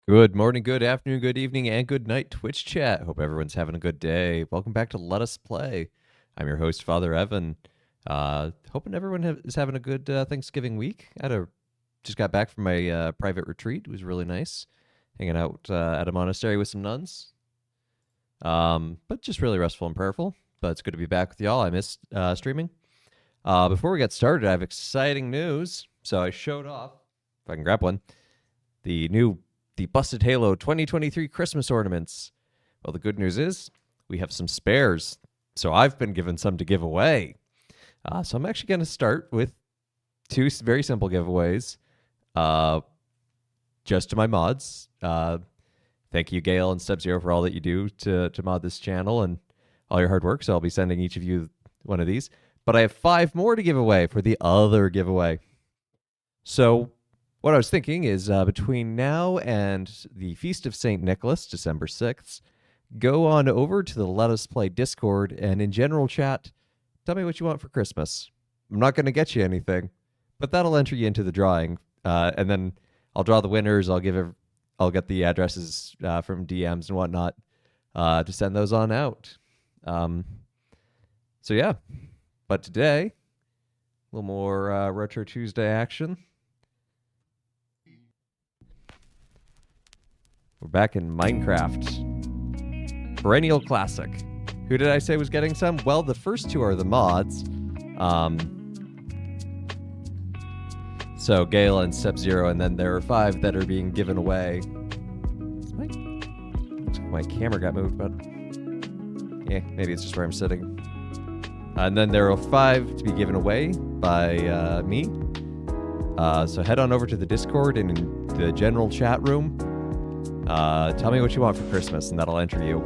Good morning, good afternoon, good evening, and good night, Twitch chat. Hope everyone's having a good day. Welcome back to Let Us Play. I'm your host, Father Evan. Hoping everyone is having a good Thanksgiving week. Just got back from my private retreat. It was really nice, hanging out at a monastery with some nuns. But just really restful and prayerful. But it's good to be back with y'all. I missed streaming. Before we get started, I have exciting news. So I showed off, if I can grab one, the Busted Halo 2023 Christmas ornaments. Well, the good news is we have some spares, so I've been given some to give away. So I'm actually going to start with two very simple giveaways, just to my mods. Thank you, Gale and Sub-Zero, for all that you do to mod this channel and all your hard work. So I'll be sending each of you one of these. But I have 5 more to give away for the other giveaway. So what I was thinking is between now and the Feast of St. Nicholas, December 6th, go on over to the Let Us Play Discord and in general chat, tell me what you want for Christmas. I'm not going to get you anything, but that'll enter you into the drawing. And then I'll draw the winners. I'll get the addresses from DMs and whatnot to send those on out. So yeah, but today, a little more Retro Tuesday action. We're back in Minecraft. Perennial classic. Who did I say was getting some? Well, the first 2 are the mods. So Gale and Sub-Zero, and then there are 5 that are being given away. Looks like my camera got moved, but yeah, maybe it's just where I'm sitting. And then there are 5 to be given away by me. So head on over to the Discord and in the general chat room. Tell me what you want for Christmas, and that'll enter you.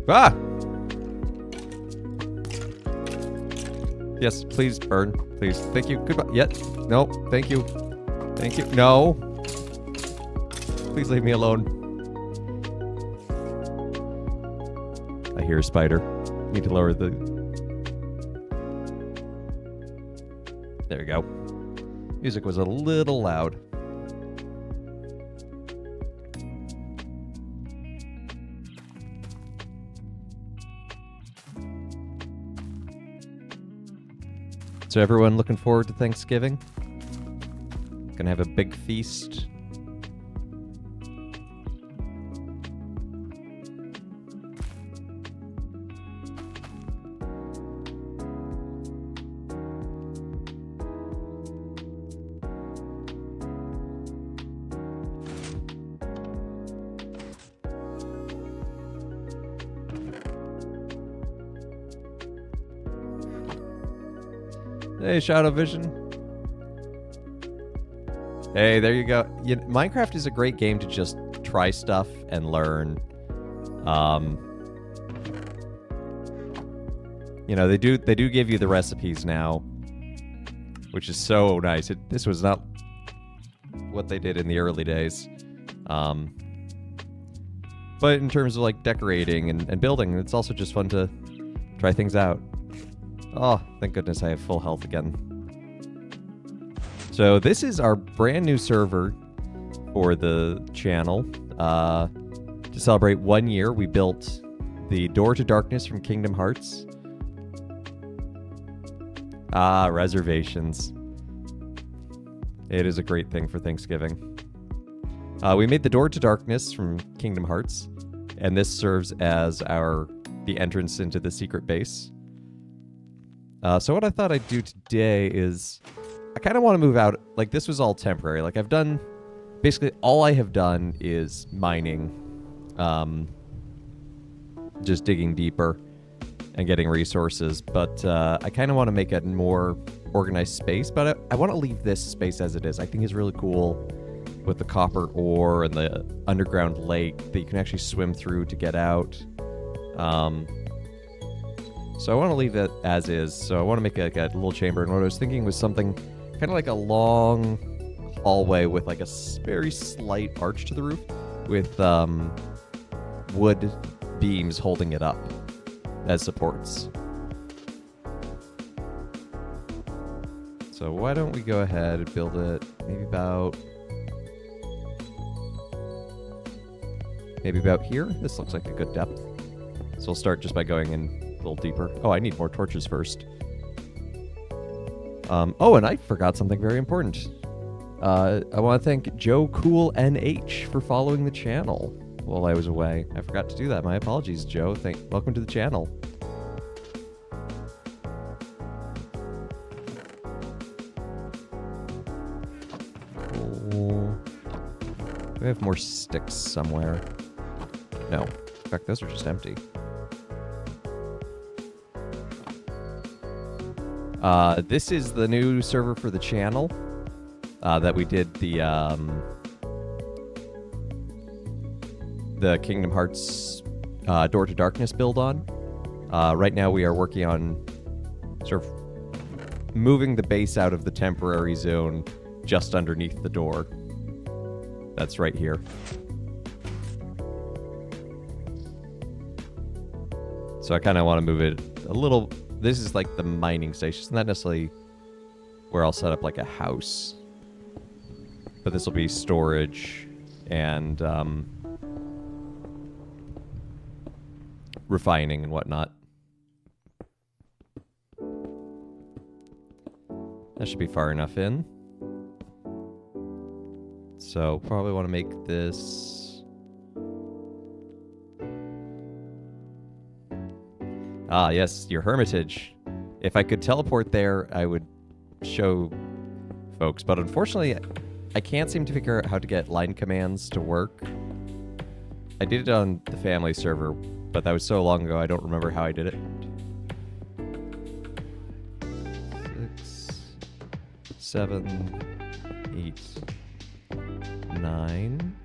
Ah! Yes, please burn. Please. Thank you. Goodbye. Yet. No. Thank you. Thank you. No. Please leave me alone. I hear a spider. Need to lower the... There we go. Music was a little loud. So everyone looking forward to Thanksgiving? Gonna have a big feast. Hey, Shadow Vision. Hey, there you go. Minecraft is a great game to just try stuff and learn. They do give you the recipes now, which is so nice. This was not what they did in the early days. But in terms of like decorating and building, it's also just fun to try things out. Oh, thank goodness I have full health again. So this is our brand new server for the channel. To celebrate 1 year, we built the Door to Darkness from Kingdom Hearts. Reservations. It is a great thing for Thanksgiving. We made the Door to Darkness from Kingdom Hearts, and this serves as the entrance into the secret base. So what I thought I'd do today is I kind of want to move out. Like, this was all temporary. Like, basically all I have done is mining, just digging deeper and getting resources. But I kind of want to make a more organized space, but I want to leave this space as it is. I think it's really cool with the copper ore and the underground lake that you can actually swim through to get out. So I want to leave it as is. So I want to make a little chamber. And what I was thinking was something kind of like a long hallway with like a very slight arch to the roof with wood beams holding it up as supports. So why don't we go ahead and build it maybe about here? This looks like a good depth. So we'll start just by going in a little deeper. Oh, I need more torches first. Oh, and I forgot something very important. I want to thank Joe Cool NH for following the channel while I was away. I forgot to do that. My apologies, Joe. Welcome to the channel. Cool. Do we have more sticks somewhere? No. In fact, those are just empty. This is the new server for the channel that we did the Kingdom Hearts Door to Darkness build on. Right now we are working on sort of moving the base out of the temporary zone just underneath the door. That's right here. So I kind of want to move it a little. This is like the mining station. It's not necessarily where I'll set up like a house. But this will be storage and refining and whatnot. That should be far enough in. So probably want to make this... Ah, yes, your hermitage. If I could teleport there, I would show folks. But unfortunately, I can't seem to figure out how to get line commands to work. I did it on the family server, but that was so long ago I don't remember how I did it. 6, 7, 8, 9.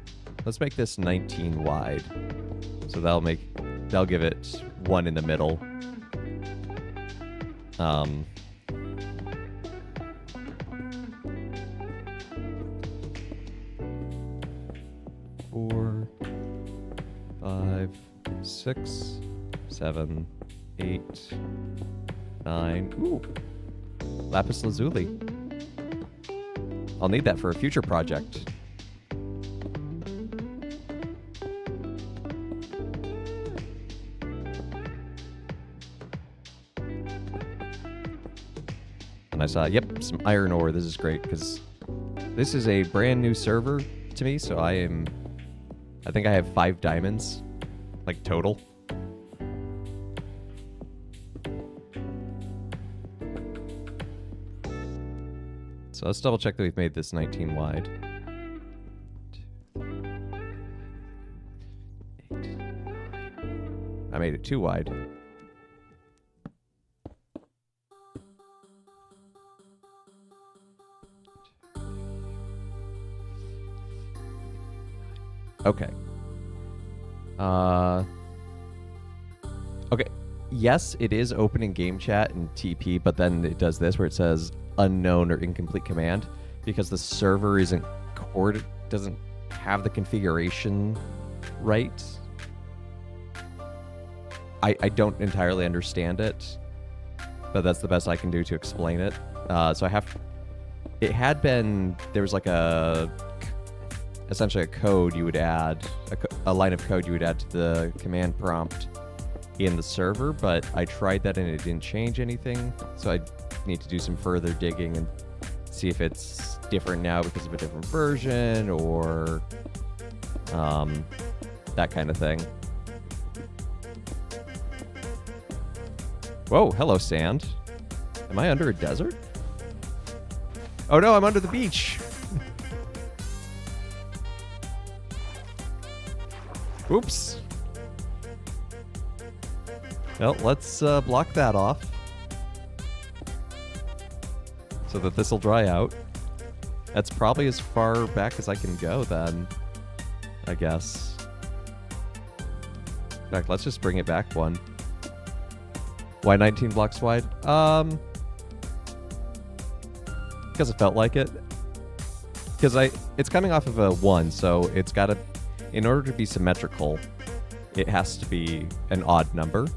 Let's make this 19 wide. So that'll give it 1 in the middle. 4, 5, 6, 7, 8, 9. Ooh, lapis lazuli. I'll need that for a future project. And I saw, yep, some iron ore. This is great because this is a brand new server to me, so I think I have 5 diamonds, like total. So let's double check that we've made this 19 wide. 8, 9. I made it 2 wide. Okay. Okay. Yes, it is open in game chat and TP, but then it does this where it says unknown or incomplete command because the server doesn't have the configuration right. I don't entirely understand it, but that's the best I can do to explain it. There was like essentially a code you would add, a line of code you would add to the command prompt in the server, but I tried that and it didn't change anything, so I need to do some further digging and see if it's different now because of a different version or that kind of thing. Whoa, hello sand. Am I under a desert? Oh no, I'm under the beach. Oops. Well, let's block that off so that this will dry out. That's probably as far back as I can go then, I guess. In fact, let's just bring it back 1. Why 19 blocks wide? Because it felt like it. Because it's coming off of a 1, so it's got to... In order to be symmetrical, it has to be an odd number.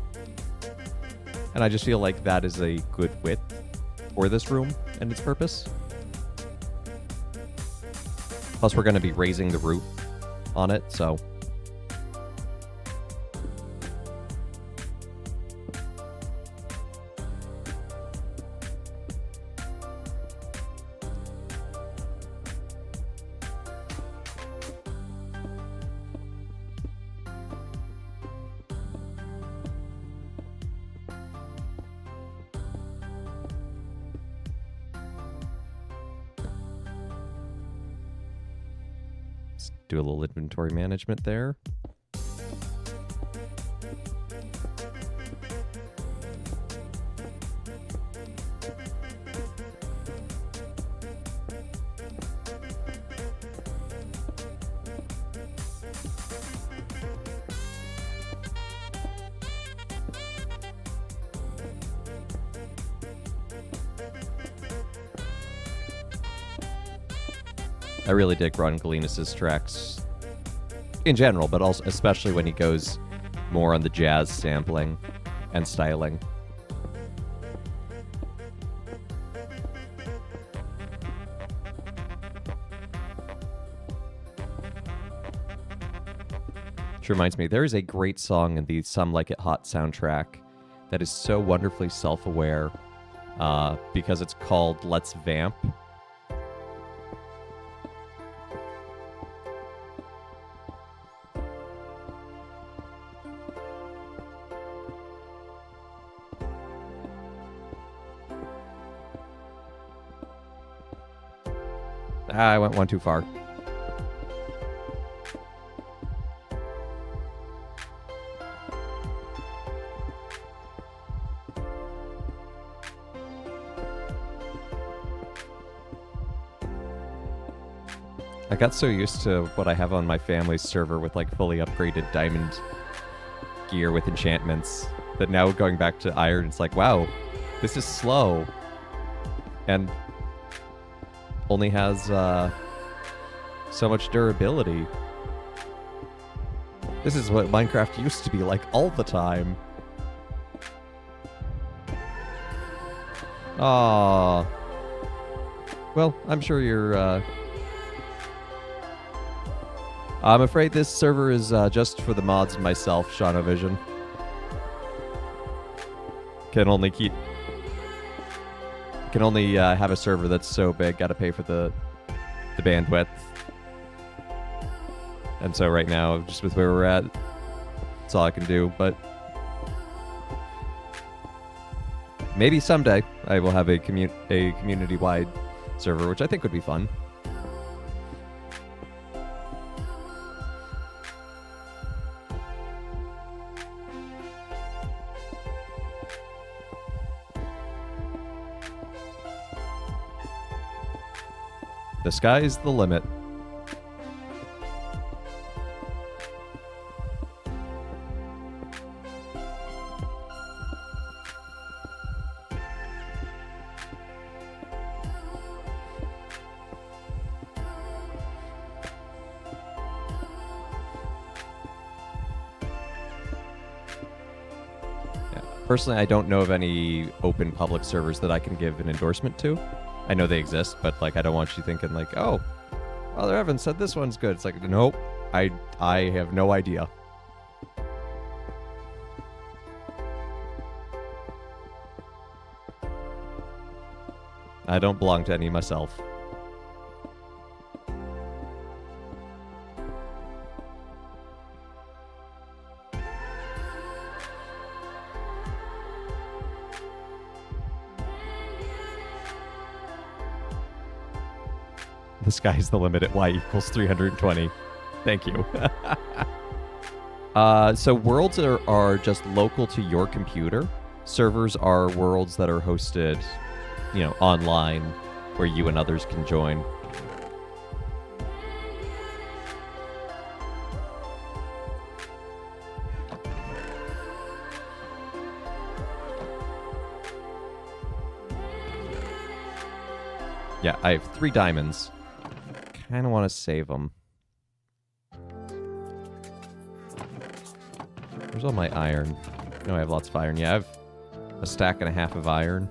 And I just feel like that is a good width for this room. and its purpose. Plus, we're going to be raising the roof on it, so... do a little inventory management there. I really dig Ron Galinas' tracks in general, but also especially when he goes more on the jazz sampling and styling. Which reminds me, there is a great song in the Some Like It Hot soundtrack that is so wonderfully self-aware because it's called Let's Vamp. I went one too far. I got so used to what I have on my family's server with like fully upgraded diamond gear with enchantments that now going back to iron, it's like, wow, this is slow. And only has so much durability. This is what Minecraft used to be like all the time. Ah. Well, I'm sure you're... I'm afraid this server is just for the mods and myself, Shaunovision. Can only have a server that's so big, gotta pay for the bandwidth. And so right now, just with where we're at, that's all I can do, but maybe someday I will have a community-wide server, which I think would be fun. The sky's the limit. Personally, I don't know of any open public servers that I can give an endorsement to. I know they exist, but like I don't want you thinking like, oh, Father Evan said this one's good. It's like, nope, I have no idea. I don't belong to any myself. The sky's the limit at y equals 320. Thank you. So worlds are just local to your computer. Servers are worlds that are hosted, you know, online, where you and others can join. Yeah, I have 3 diamonds. Kind of want to save them. Where's all my iron? No, I have lots of iron. Yeah, I have a stack and a half of iron.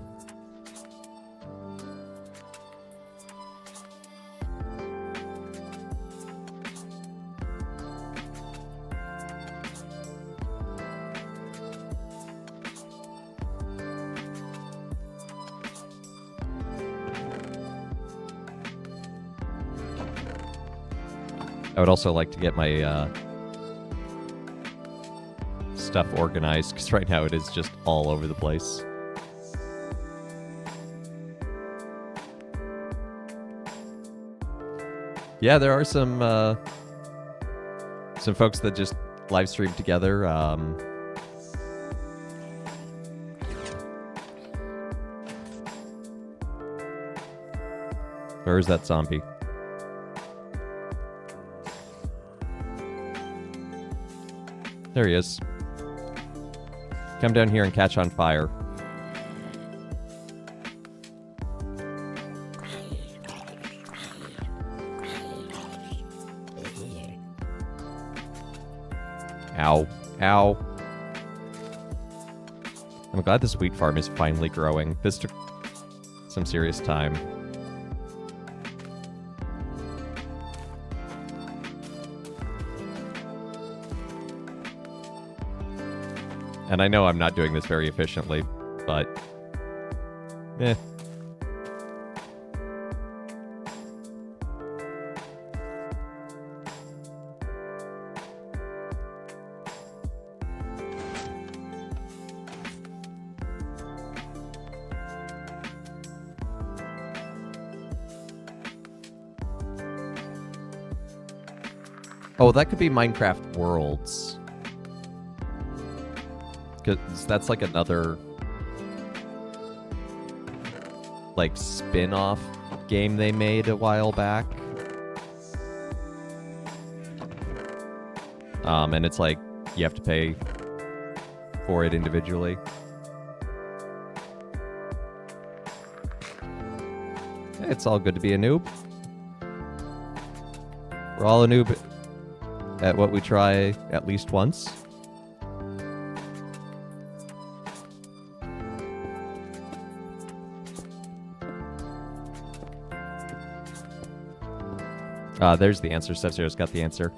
I would also like to get my stuff organized, because right now it is just all over the place. Yeah, there are some folks that just live stream together. Where is that zombie? There he is. Come down here and catch on fire. Ow. Ow. I'm glad this wheat farm is finally growing. This took some serious time. And I know I'm not doing this very efficiently, but... eh. Oh, that could be Minecraft Worlds. Because that's like another like spin-off game they made a while back. And it's like you have to pay for it individually. It's all good to be a noob. We're all a noob at what we try at least once. There's the answer. Step Zero's got the answer.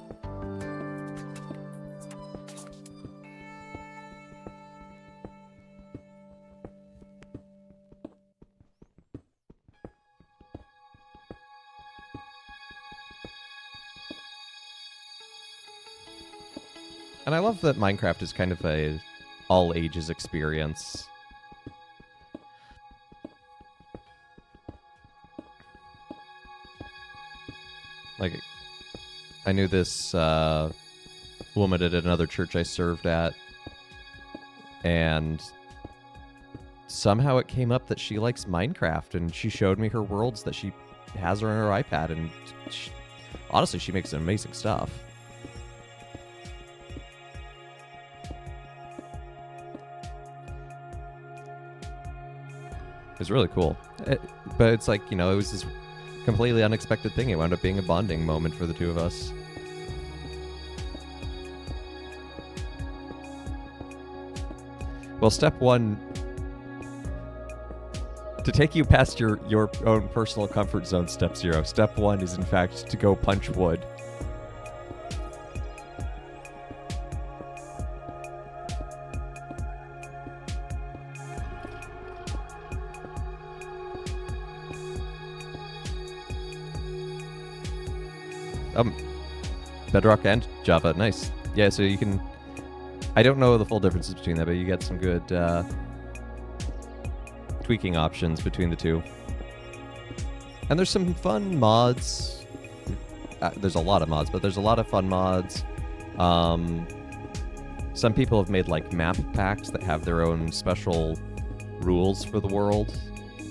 And I love that Minecraft is kind of a all ages experience. Like, I knew this woman at another church I served at, and somehow it came up that she likes Minecraft, and she showed me her worlds that she has on her iPad, and honestly, she makes some amazing stuff. It's really cool. But it's like, you know, it was this completely unexpected thing. It wound up being a bonding moment for the two of us. Well, step one, to take you past your own personal comfort zone, Step Zero, step one is in fact to go punch wood. Bedrock and Java, nice. Yeah, so you can... I don't know the full differences between them, but you get some good tweaking options between the two. And there's some fun mods. There's a lot of mods, but there's a lot of fun mods. Some people have made like map packs that have their own special rules for the world.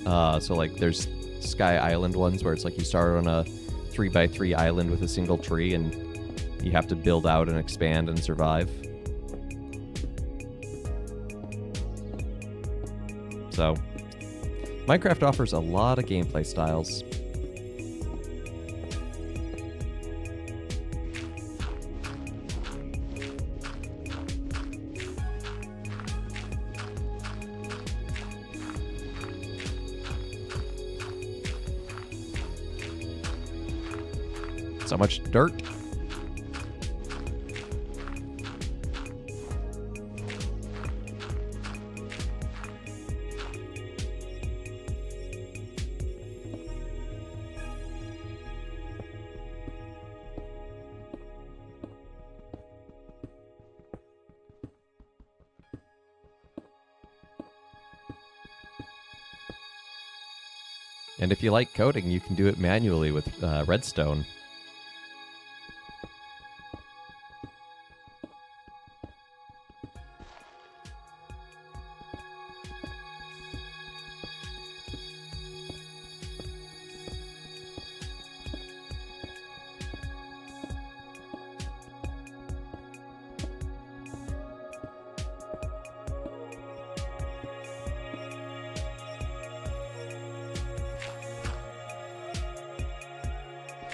So like there's Sky Island ones where it's like you start on a 3x3 island with a single tree and you have to build out and expand and survive. So, Minecraft offers a lot of gameplay styles. So much dirt. And if you like coding, you can do it manually with Redstone.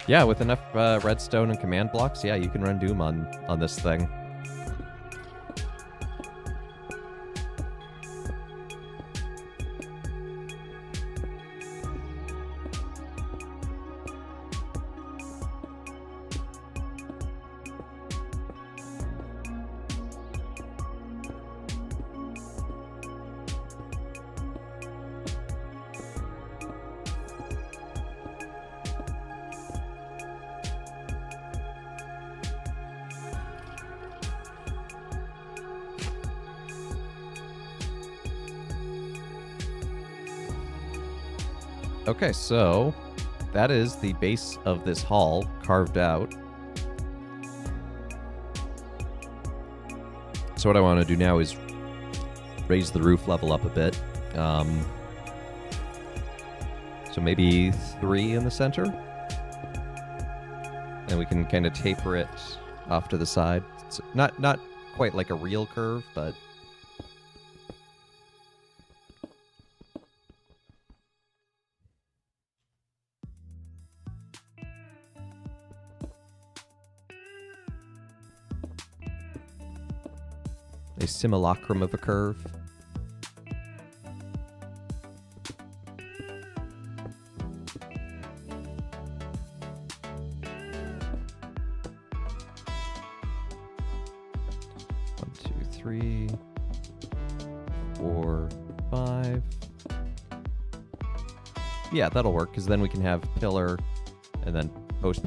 Yeah, with enough redstone and command blocks, yeah, you can run Doom on this thing. Okay, so that is the base of this hall carved out. So what I want to do now is raise the roof level up a bit. So maybe 3 in the center. And we can kind of taper it off to the side. It's not quite like a real curve, but... a simulacrum of a curve. One, two, 3, 4, 5. Yeah, that'll work, because then we can have pillar, and then post.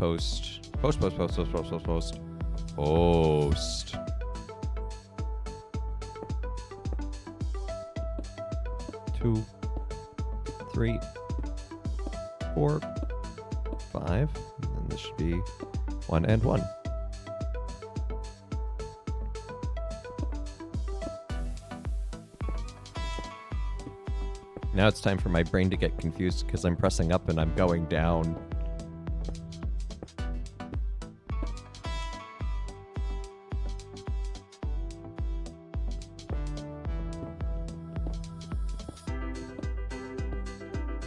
2, 3, 4, 5, and then this should be 1 and 1. Now it's time for my brain to get confused because I'm pressing up and I'm going down.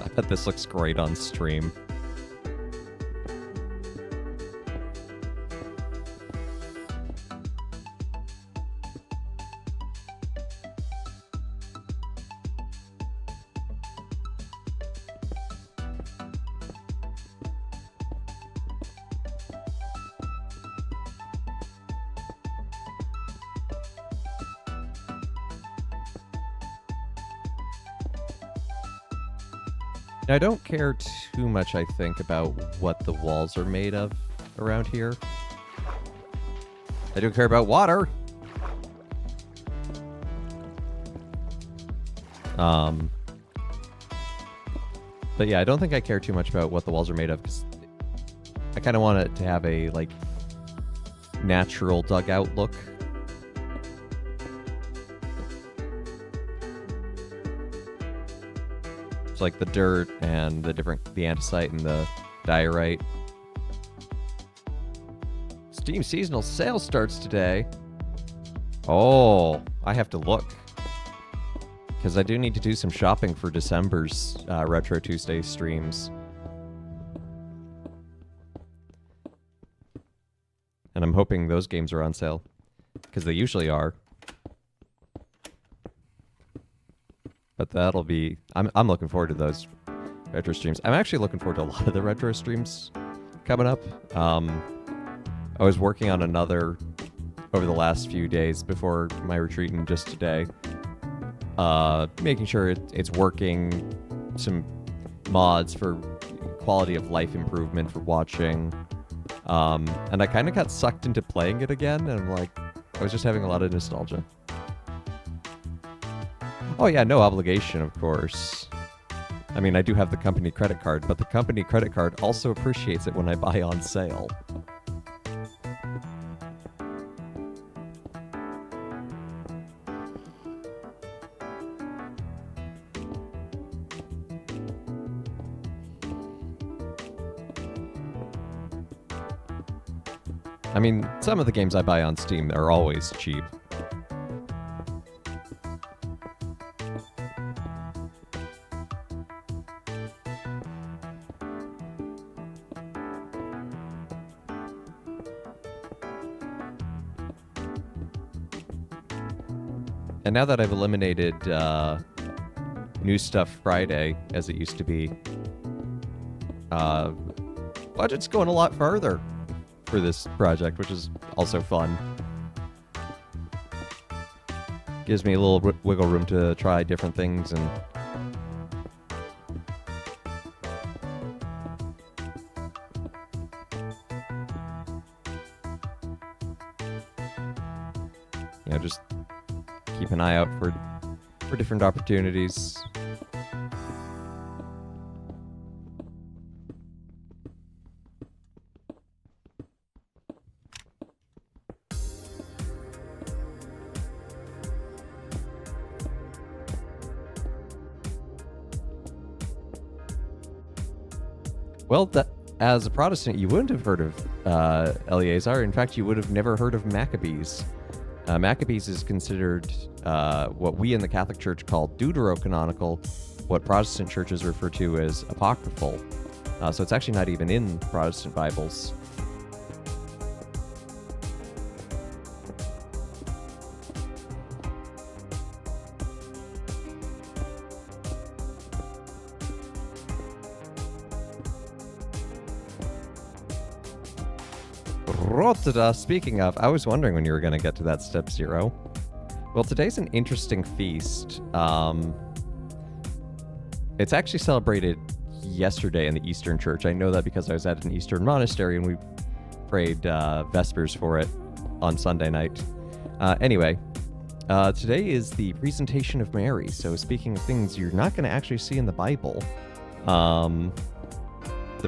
I bet this looks great on stream. I don't care too much, I think, about what the walls are made of around here. I do care about water. But yeah, I don't think I care too much about what the walls are made of, because I kind of want it to have a, like, natural dugout look. Like the dirt and the andesite and the diorite. Steam seasonal sale starts today. Oh, I have to look, because I do need to do some shopping for December's Retro Tuesday streams. And I'm hoping those games are on sale, because they usually are. But that'll be... I'm looking forward to those retro streams. I'm actually looking forward to a lot of the retro streams coming up. I was working on another over the last few days before my retreat and just today. Making sure it's working. Some mods for quality of life improvement for watching. And I kind of got sucked into playing it again, and I'm like, I was just having a lot of nostalgia. Oh yeah, no obligation, of course. I mean, I do have the company credit card, but the company credit card also appreciates it when I buy on sale. I mean, some of the games I buy on Steam are always cheap. And now that I've eliminated New Stuff Friday, as it used to be, budget's going a lot further for this project, which is also fun. Gives me a little wiggle room to try different things and just keep an eye out for different opportunities. Well, as a Protestant, you wouldn't have heard of Eleazar. In fact, you would have never heard of Maccabees. Maccabees is considered what we in the Catholic Church call deuterocanonical, what Protestant churches refer to as apocryphal. So it's actually not even in Protestant Bibles. Speaking of, I was wondering when you were going to get to that step 0. Well, today's an interesting feast. It's actually celebrated yesterday in the Eastern Church. I know that because I was at an Eastern monastery and we prayed Vespers for it on Sunday night. Anyway, today is the Presentation of Mary. So speaking of things you're not going to actually see in the Bible, the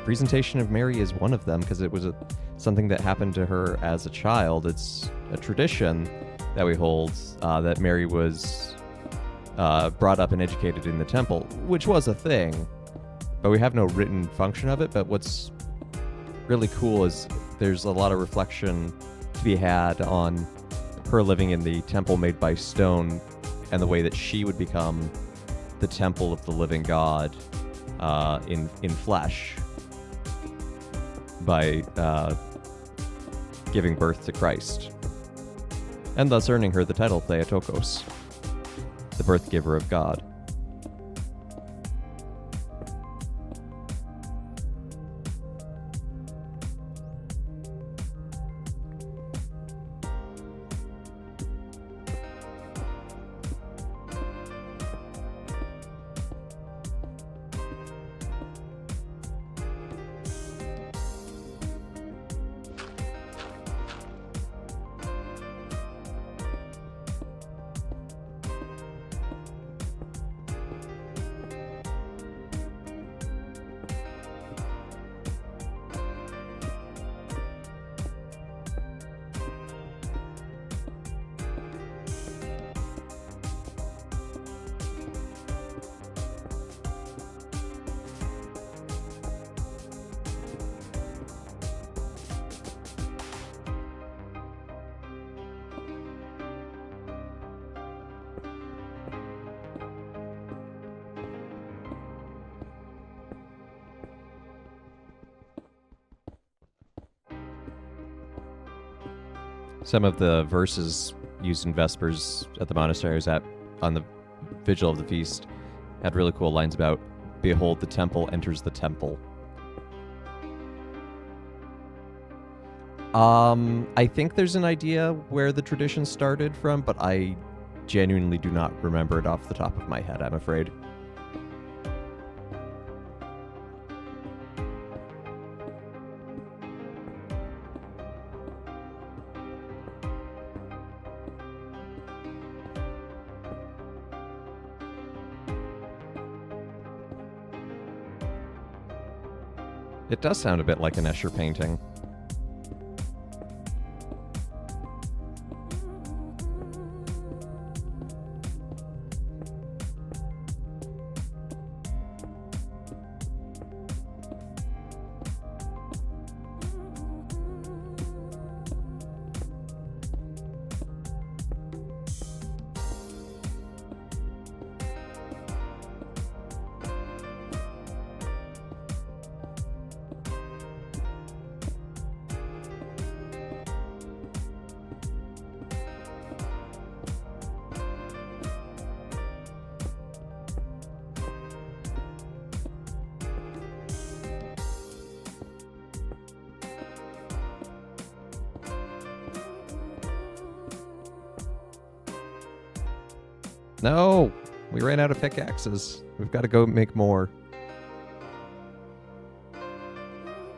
Presentation of Mary is one of them because it was something that happened to her as a child. It's a tradition that we hold that Mary was brought up and educated in the temple, which was a thing, but we have no written function of it. But what's really cool is there's a lot of reflection to be had on her living in the temple made by stone and the way that she would become the temple of the living God in flesh by giving birth to Christ, and thus earning her the title Theotokos, the birth giver of God. Some of the verses used in Vespers at the monasteries on the vigil of the feast had really cool lines about, "Behold, the temple enters the temple." I think there's an idea where the tradition started from, but I genuinely do not remember it off the top of my head, I'm afraid. It does sound a bit like an Escher painting. No! We ran out of pickaxes. We've got to go make more. I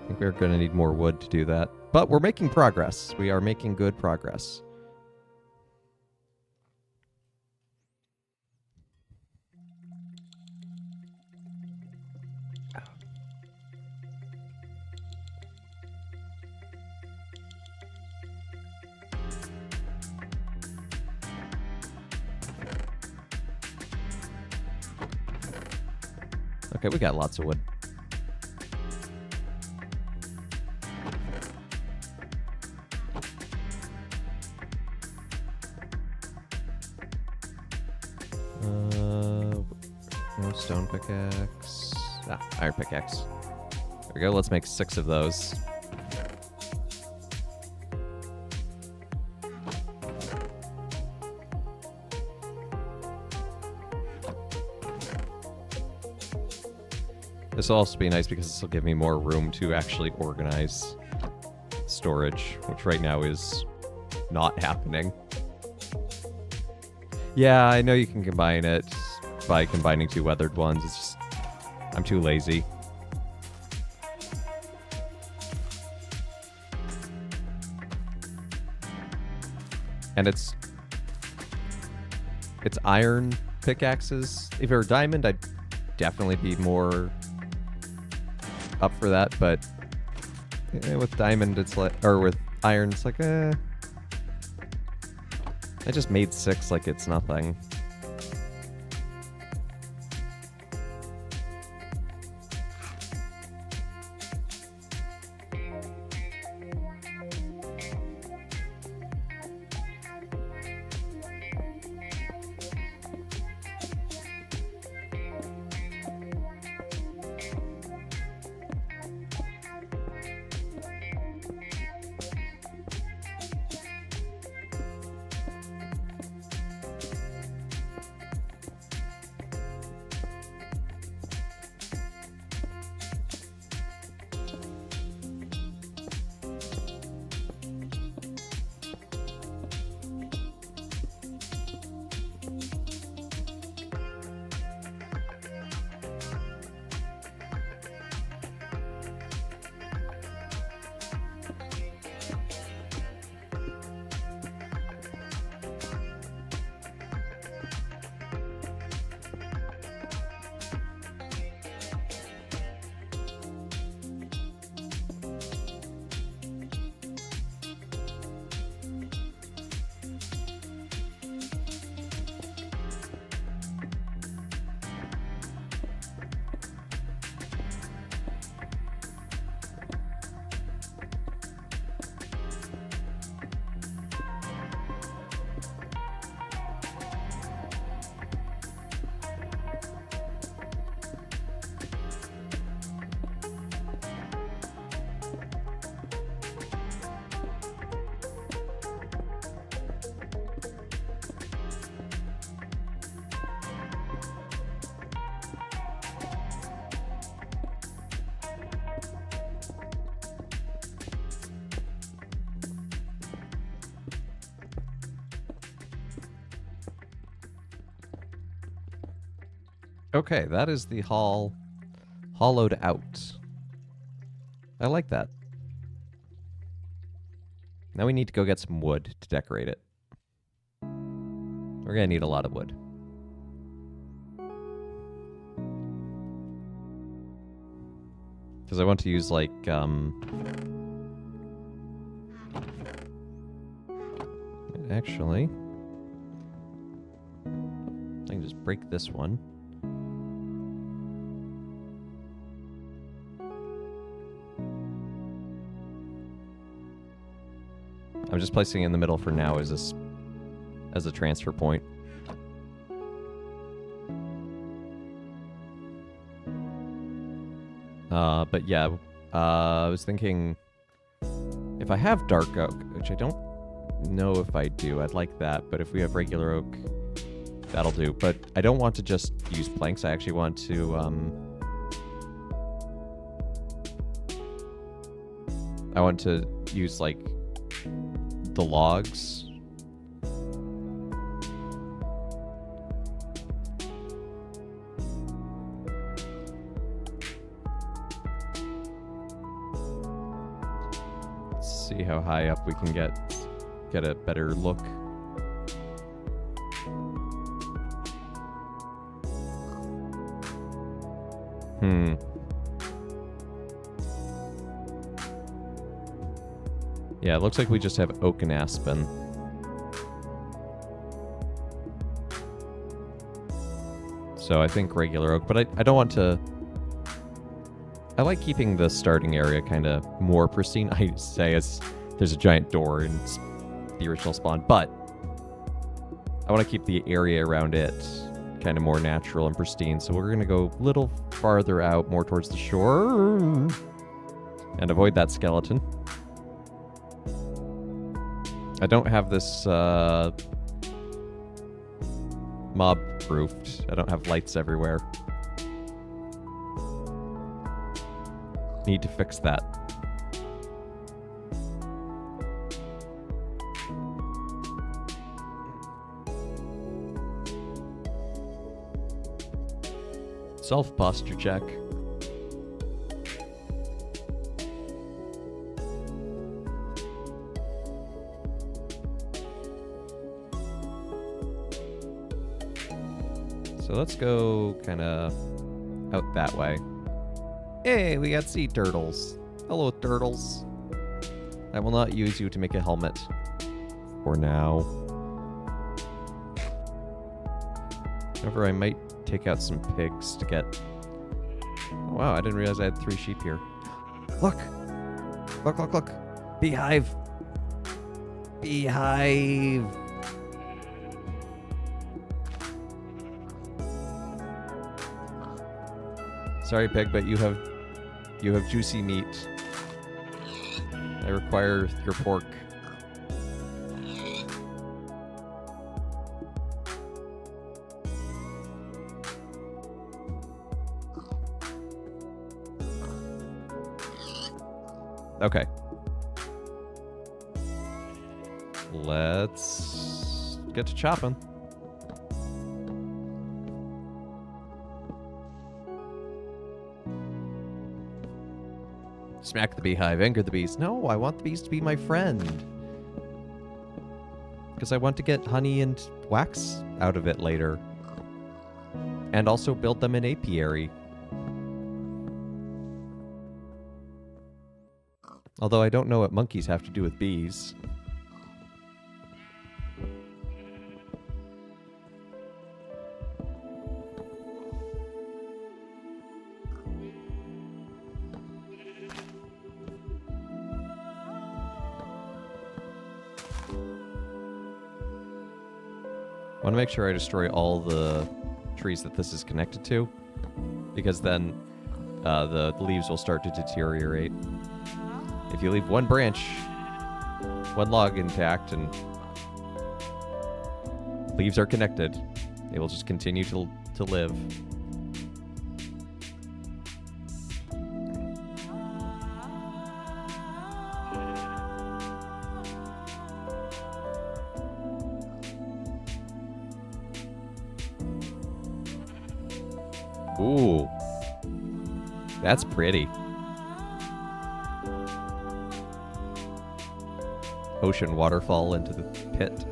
think we're going to need more wood to do that. But we're making progress. We are making good progress. Okay, we got lots of wood. No stone pickaxe. Iron pickaxe. There we go. Let's make 6 of those. This will also be nice because this will give me more room to actually organize storage, which right now is not happening. Yeah, I know you can combine it by combining 2 weathered ones. It's just, I'm too lazy. And it's iron pickaxes. If it were diamond, I'd definitely be more up for that, but with diamond it's like, or with iron it's like, I just made 6 like it's nothing. Okay, that is the hall hollowed out. I like that. Now we need to go get some wood to decorate it. We're gonna need a lot of wood. Because I want to use, like, actually, I can just break this one. I'm just placing it in the middle for now as a transfer point. But yeah, I was thinking if I have dark oak, which I don't know if I do, I'd like that. But if we have regular oak, that'll do. But I don't want to just use planks. I actually want to, I want to use like the logs. See how high up we can get a better look. Yeah, it looks like we just have oak and aspen. So I think regular oak, but I don't want to... I like keeping the starting area kind of more pristine. I say as there's a giant door in the original spawn, but I want to keep the area around it kind of more natural and pristine. So we're going to go a little farther out, more towards the shore, and avoid that skeleton. I don't have this mob proofed. I don't have lights everywhere. Need to fix that. Self posture check. So let's go kind of out that way. Hey, we got sea turtles. Hello, turtles. I will not use you to make a helmet for now. However, I might take out some pigs to get... Oh, wow, I didn't realize I had 3 sheep here. Look! Look, look, look! Beehive! Beehive! Sorry, pig, but you have juicy meat. I require your pork. Okay. Let's get to chopping. Smack the beehive, anger the bees. No, I want the bees to be my friend. Because I want to get honey and wax out of it later. And also build them an apiary. Although I don't know what monkeys have to do with bees. I want to make sure I destroy all the trees that this is connected to, because then the leaves will start to deteriorate. If you leave one branch, one log intact, and leaves are connected, they will just continue to live. Ooh, that's pretty. Ocean waterfall into the pit.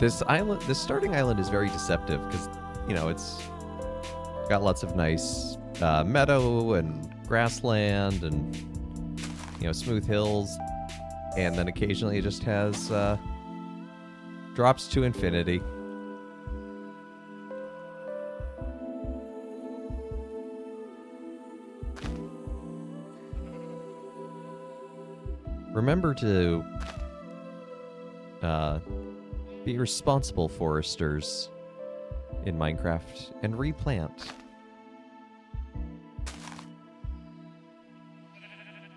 This starting island is very deceptive because, you know, it's got lots of nice meadow and grassland and, you know, smooth hills. And then occasionally it just has drops to infinity. Remember to be responsible foresters in Minecraft and replant.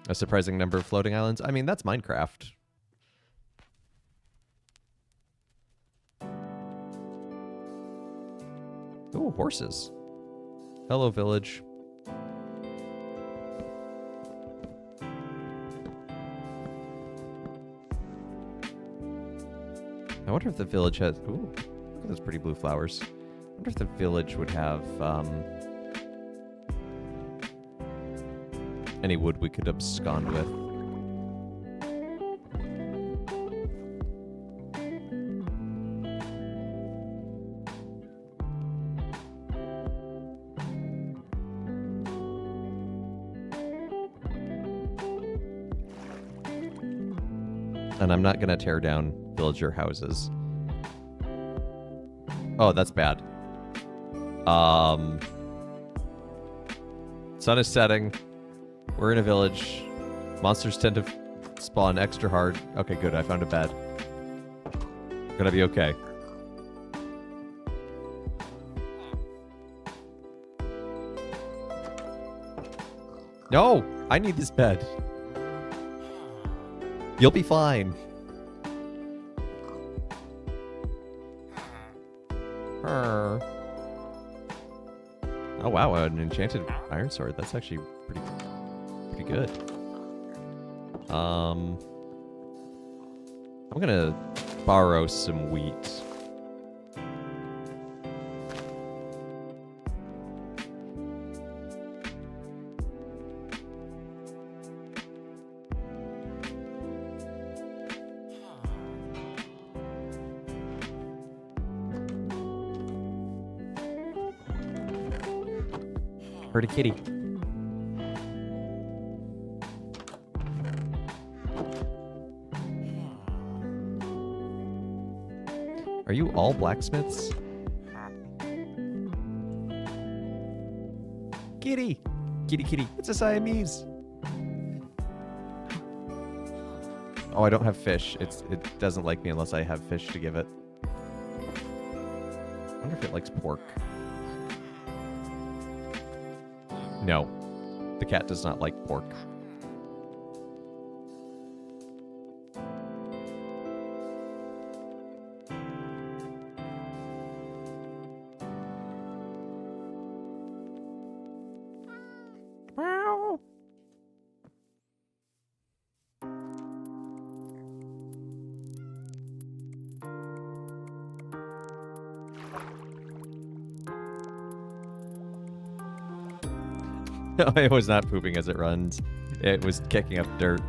A surprising number of floating islands. I mean, that's Minecraft. Ooh, horses. Hello, village. I wonder if the village has... Ooh, look at those pretty blue flowers. I wonder if the village would have any wood we could abscond with. And I'm not going to tear down villager houses. Oh, that's bad. Sun is setting. We're in a village. Monsters tend to spawn extra hard. Okay, good. I found a bed. Gonna be okay. No! I need this bed. You'll be fine. Oh wow, an enchanted iron sword. That's actually pretty good. I'm gonna borrow some wheat. Heard a kitty. Are you all blacksmiths? Kitty! Kitty, kitty. It's a Siamese. Oh, I don't have fish. It doesn't like me unless I have fish to give it. I wonder if it likes pork. No, the cat does not like pork. Meow. It was not pooping as it runs. It was kicking up dirt.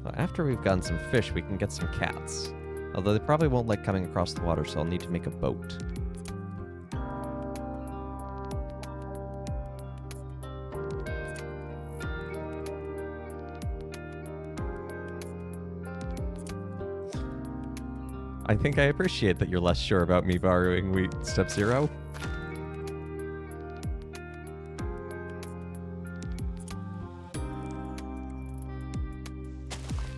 Well, after we've gotten some fish, we can get some cats. Although they probably won't like coming across the water, so I'll need to make a boat. I think I appreciate that you're less sure about me borrowing wheat, Step Zero.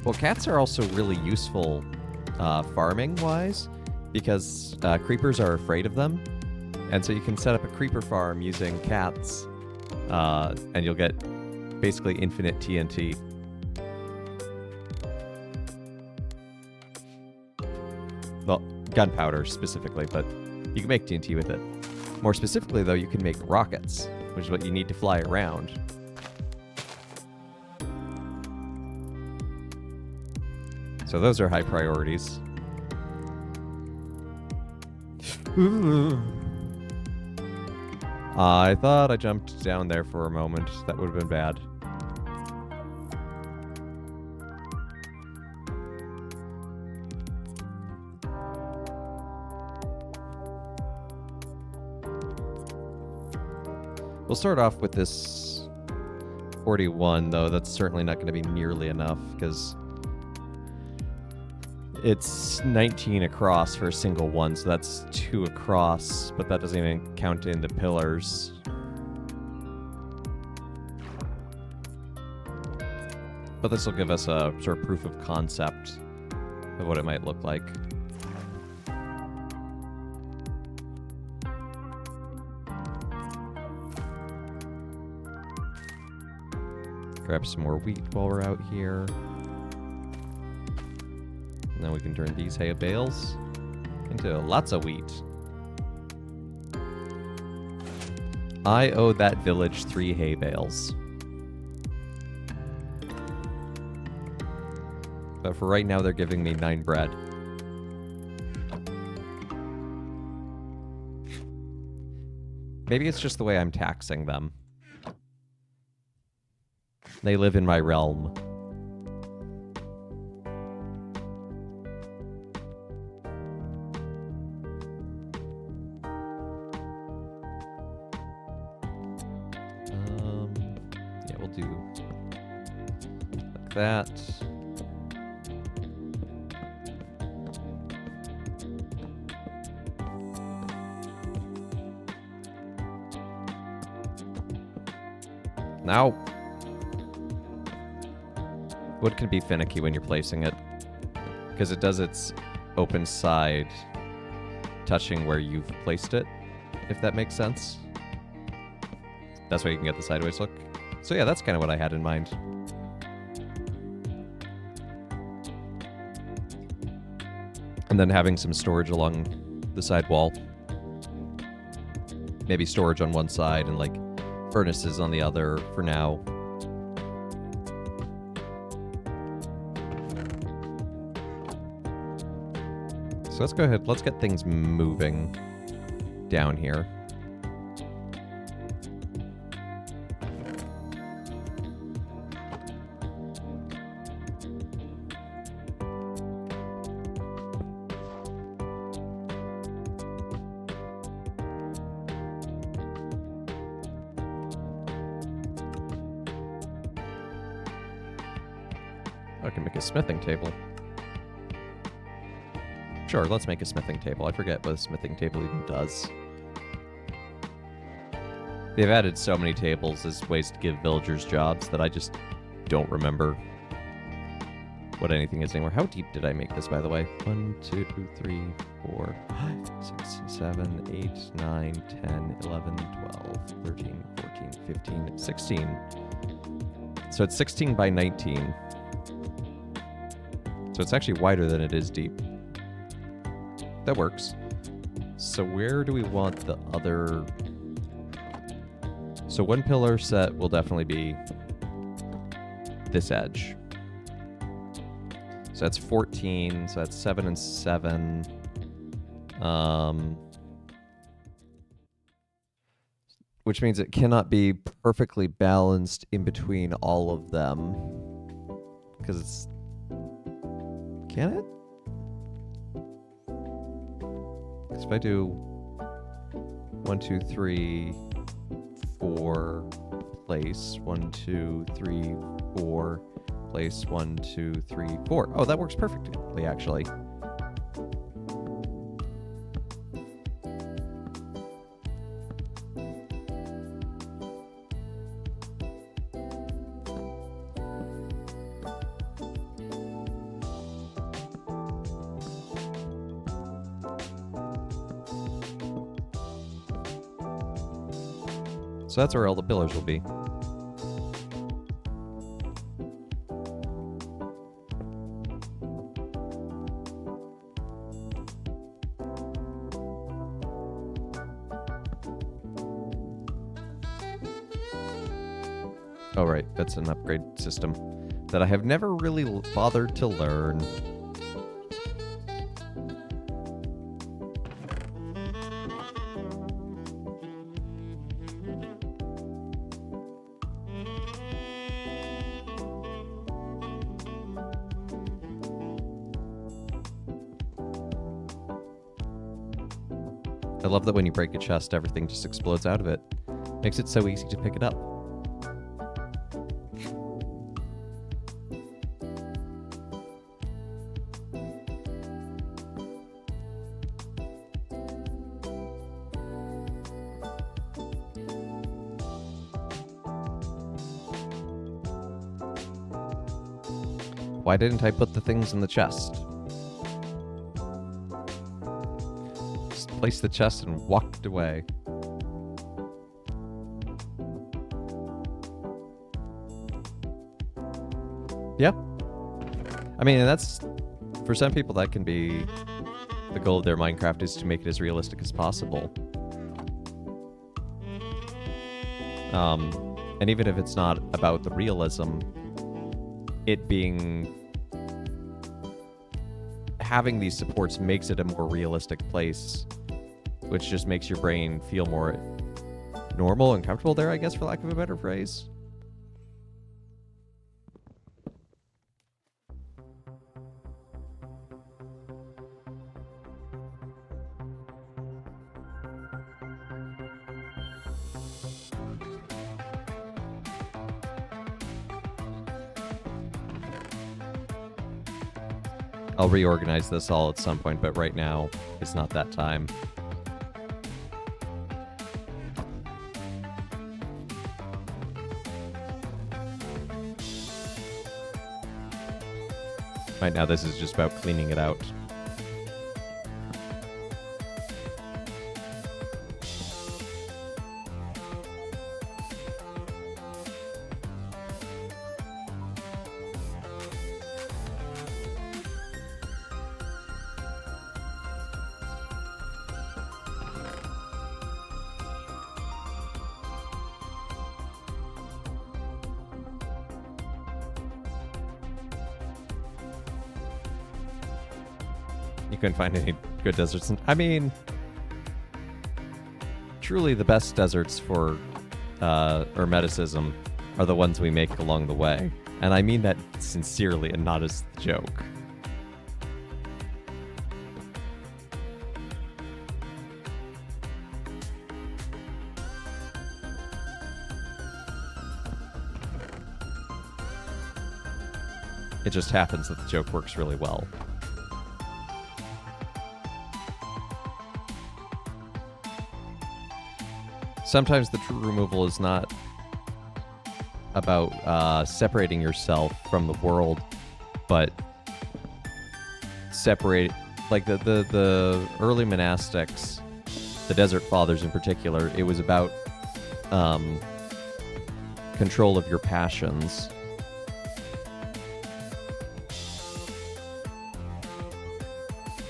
Well, cats are also really useful farming-wise because creepers are afraid of them. And so you can set up a creeper farm using cats and you'll get basically infinite TNT. Well, gunpowder specifically, but you can make TNT with it. More specifically, though, you can make rockets, which is what you need to fly around. So those are high priorities. I thought I jumped down there for a moment. That would have been bad. We'll start off with this 41, though. That's certainly not going to be nearly enough, because it's 19 across for a single one, so that's 2 across, but that doesn't even count in the pillars. But this will give us a sort of proof of concept of what it might look like. Grab some more wheat while we're out here. And then we can turn these hay bales into lots of wheat. I owe that village 3 hay bales. But for right now, they're giving me 9 bread. Maybe it's just the way I'm taxing them. They live in my realm. Yeah, we'll do like that. Now, wood can be finicky when you're placing it, because it does its open side touching where you've placed it, if that makes sense. That's why you can get the sideways look. So yeah, that's kind of what I had in mind. And then having some storage along the side wall. Maybe storage on one side and like furnaces on the other for now. So let's go ahead, let's get things moving down here. I can make a smithing table. Sure, let's make a smithing table. I forget what a smithing table even does. They've added so many tables as ways to give villagers jobs that I just don't remember what anything is anymore. How deep did I make this, by the way? 1, 2, 3, 4, 5, 6, 7, 8, 9, 10, 11, 12, 13, 14, 15, 16. So it's 16 by 19. So it's actually wider than it is deep. That works. So where do we want the other... So one pillar set will definitely be this edge. So that's 14, so that's 7 and 7. Which means it cannot be perfectly balanced in between all of them. Because it's... Can it? Because if I do 1, 2, 3, 4, place 1, 2, 3, 4, place 1, 2, 3, 4. Oh, that works perfectly, actually. So that's where all the pillars will be. Oh, right. That's an upgrade system that I have never really bothered to learn. I love that when you break a chest, everything just explodes out of it. Makes it so easy to pick it up. Why didn't I put the things in the chest? Just placed the chest and walked away. Yep. I mean, that's... For some people, that can be... The goal of their Minecraft is to make it as realistic as possible. And even if it's not about the realism, it being... Having these supports makes it a more realistic place, which just makes your brain feel more normal and comfortable there, I guess, for lack of a better phrase. I'll reorganize this all at some point, but right now, it's not that time. Right now, this is just about cleaning it out. You couldn't find any good deserts. I truly the best deserts for Hermeticism are the ones we make along the way. And I mean that sincerely and not as a joke. It just happens that the joke works really well. Sometimes the true removal is not about separating yourself from the world, but separate, like the early monastics, the Desert Fathers in particular, it was about control of your passions.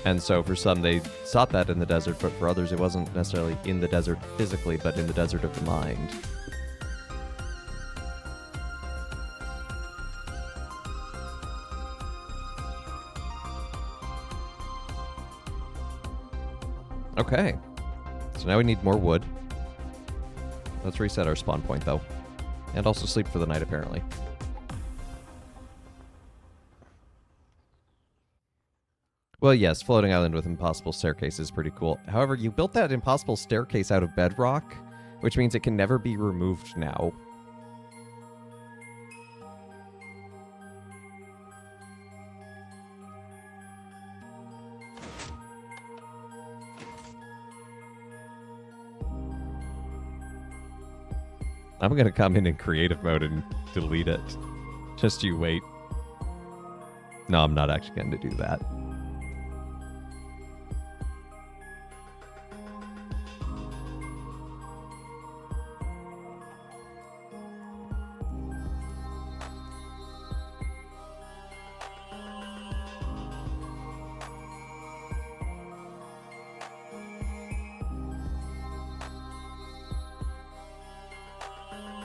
And so for some, they sought that in the desert, but for others, it wasn't necessarily in the desert physically, but in the desert of the mind. Okay. So now we need more wood. Let's reset our spawn point, though. And also sleep for the night, apparently. Well, yes, floating island with impossible staircase is pretty cool. However, you built that impossible staircase out of bedrock, which means it can never be removed now. I'm going to come in creative mode and delete it. Just you wait. No, I'm not actually going to do that.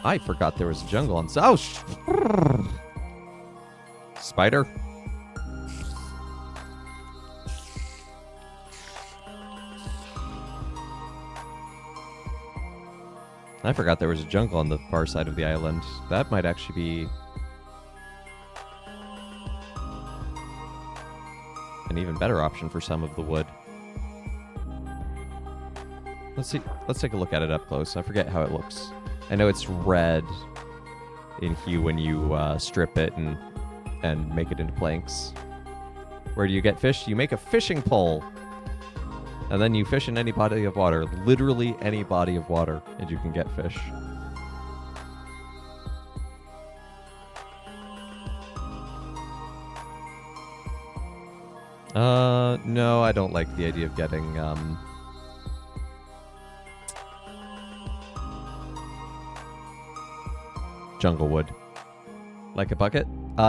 I forgot there was a jungle on... Oh, spider. I forgot there was a jungle on the far side of the island. That might actually be... an even better option for some of the wood. Let's see. Let's take a look at it up close. I forget how it looks. I know it's red in hue when you strip it and make it into planks. Where do you get fish? You make a fishing pole. And then you fish in any body of water. Literally any body of water. And you can get fish. No, I don't like the idea of getting, jungle wood. Like a bucket?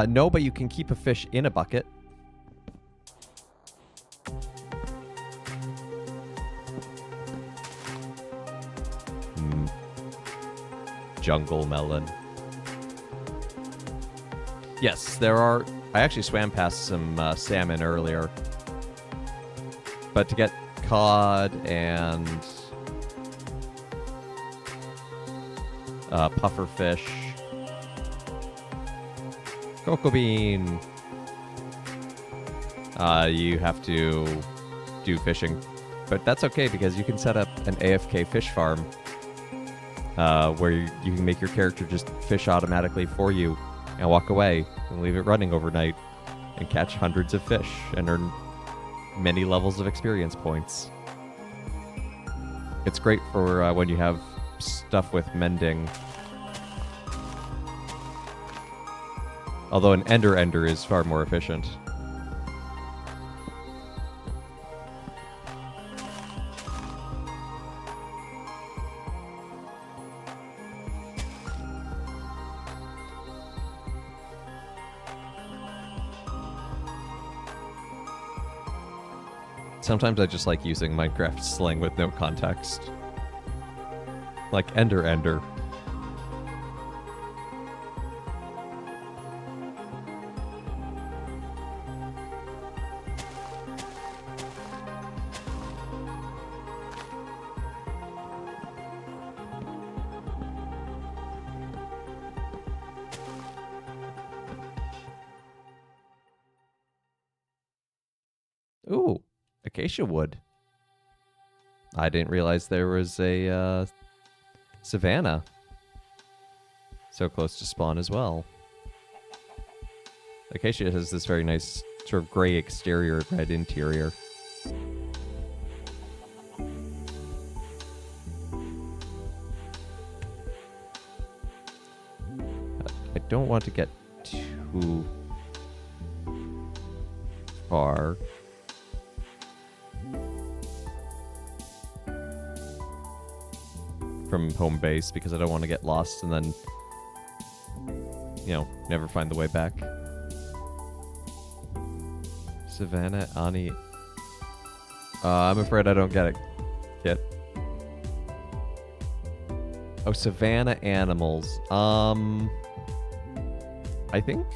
No, but you can keep a fish in a bucket. Jungle melon. Yes, there are... I actually swam past some salmon earlier. But to get cod and puffer fish, cocoa bean, you have to do fishing. But that's okay because you can set up an AFK fish farm where you can make your character just fish automatically for you and walk away and leave it running overnight and catch hundreds of fish and earn many levels of experience points. It's great for when you have stuff with mending. Although an ender is far more efficient. Sometimes I just like using Minecraft slang with no context. Like ender. Ooh, acacia wood. I didn't realize there was a savanna so close to spawn as well. Acacia has this very nice sort of gray exterior, red interior. I don't want to get too far. From home base because I don't want to get lost and then, you know, never find the way back. Savannah Ani. I'm afraid I don't get it yet. Oh, Savannah animals. I think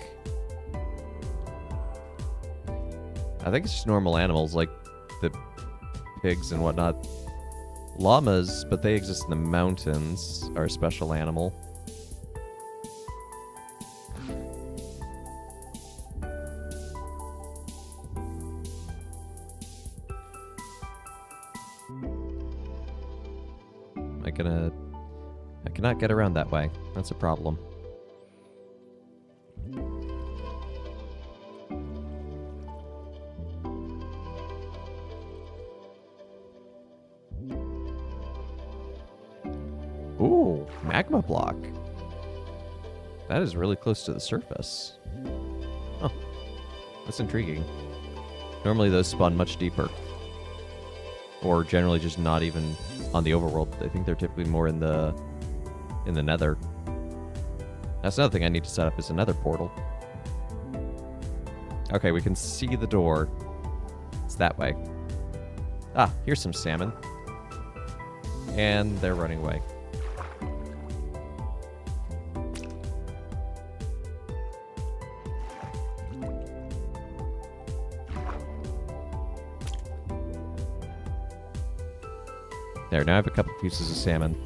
it's just normal animals like the pigs and whatnot. Llamas, but they exist in the mountains, are a special animal. I cannot get around that way. That's a problem. Ooh, magma block. That is really close to the surface. Huh. That's intriguing. Normally those spawn much deeper. Or generally just not even on the overworld. I think they're typically more in the nether. That's another thing I need to set up is a nether portal. Okay, we can see the door. It's that way. Ah, here's some salmon. And they're running away. There, now I have a couple pieces of salmon.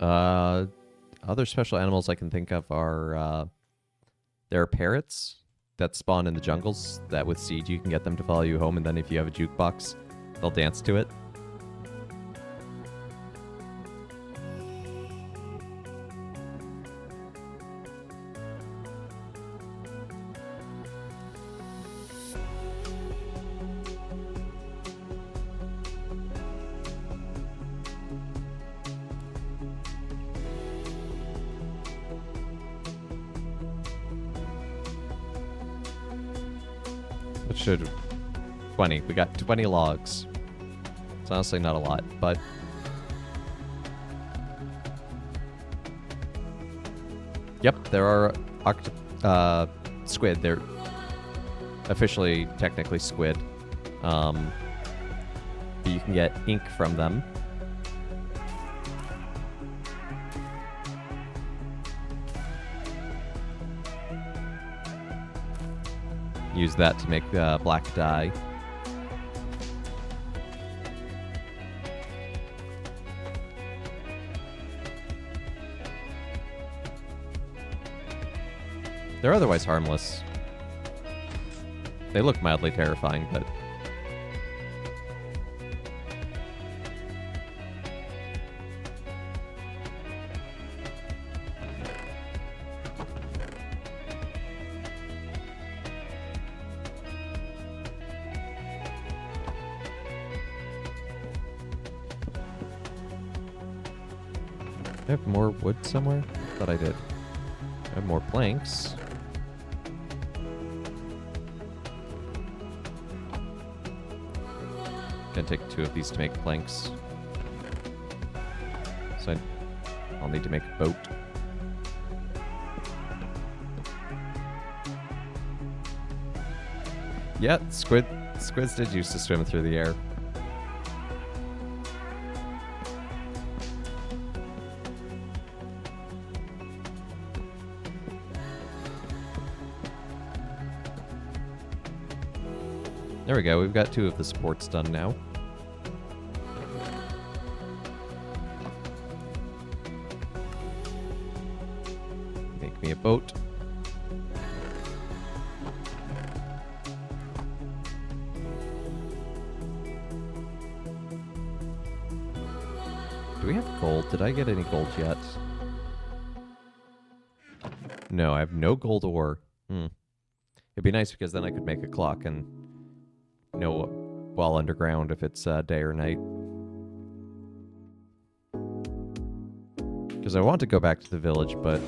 Uh, Other special animals I can think of are there are parrots that spawn in the jungles that with seed you can get them to follow you home, and then if you have a jukebox, they'll dance to it. Which should 20. We got 20 logs. It's honestly not a lot, but yep, there are squid. They're officially, technically squid. But you can get ink from them. Use that to make black dye. They're otherwise harmless. They look mildly terrifying, but... I have more wood somewhere? Thought I did. I have more planks. Gonna take 2 of these to make planks. So I'll need to make a boat. Yeah, squids did used to swim through the air. There we go, we've got 2 of the supports done now. Make me a boat. Do we have gold? Did I get any gold yet? No, I have no gold ore. It'd be nice because then I could make a clock and know while underground if it's day or night. Because I want to go back to the village, but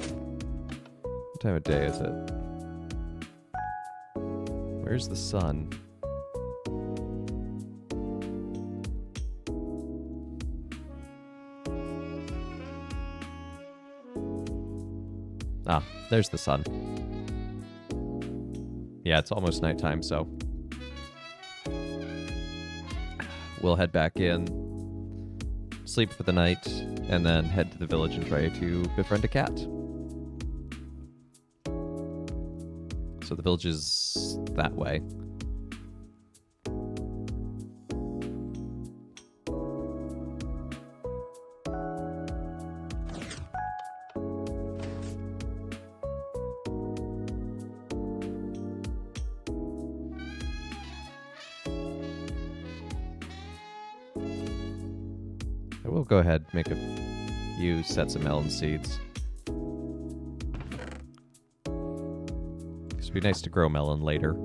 what time of day is it? Where's the sun? Ah, there's the sun. Yeah, it's almost nighttime, so we'll head back in, sleep for the night, and then head to the village and try to befriend a cat. So the village is that way. I will go ahead and make a few sets of melon seeds. It'd be nice to grow melon later.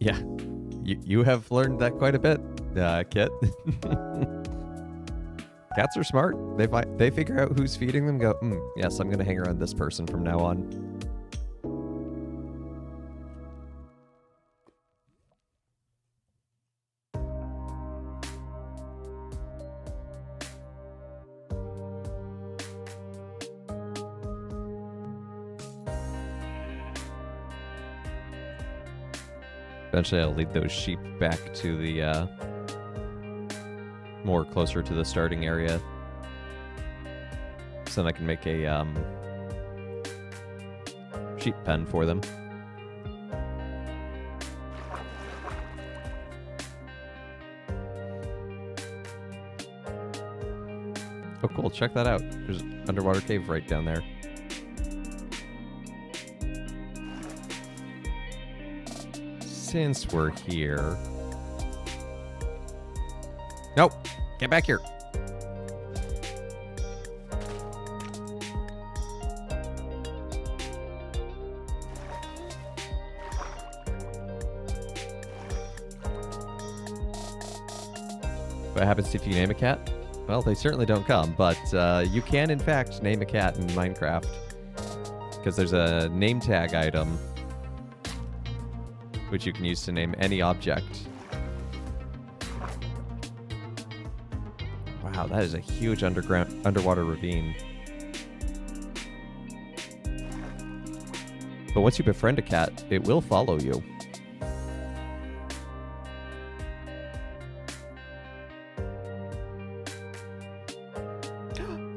Yeah, you have learned that quite a bit, Kit. Cats are smart. They figure out who's feeding them. Go, yes, I'm gonna hang around this person from now on. Eventually I'll lead those sheep back to the, more closer to the starting area. So then I can make a, sheep pen for them. Oh, cool. Check that out. There's an underwater cave right down there. Since we're here... Nope! Get back here! What happens if you name a cat? Well, they certainly don't come, but you can, in fact, name a cat in Minecraft. Because there's a name tag item which you can use to name any object. Wow, that is a huge underwater ravine. But once you befriend a cat, it will follow you.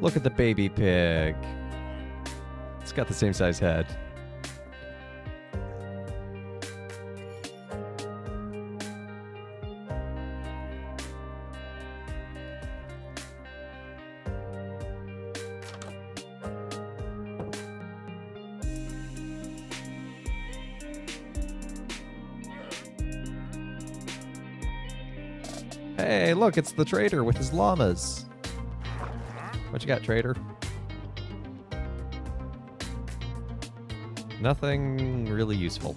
Look at the baby pig. It's got the same size head. Hey, look, it's the trader with his llamas. What you got, trader? Nothing really useful.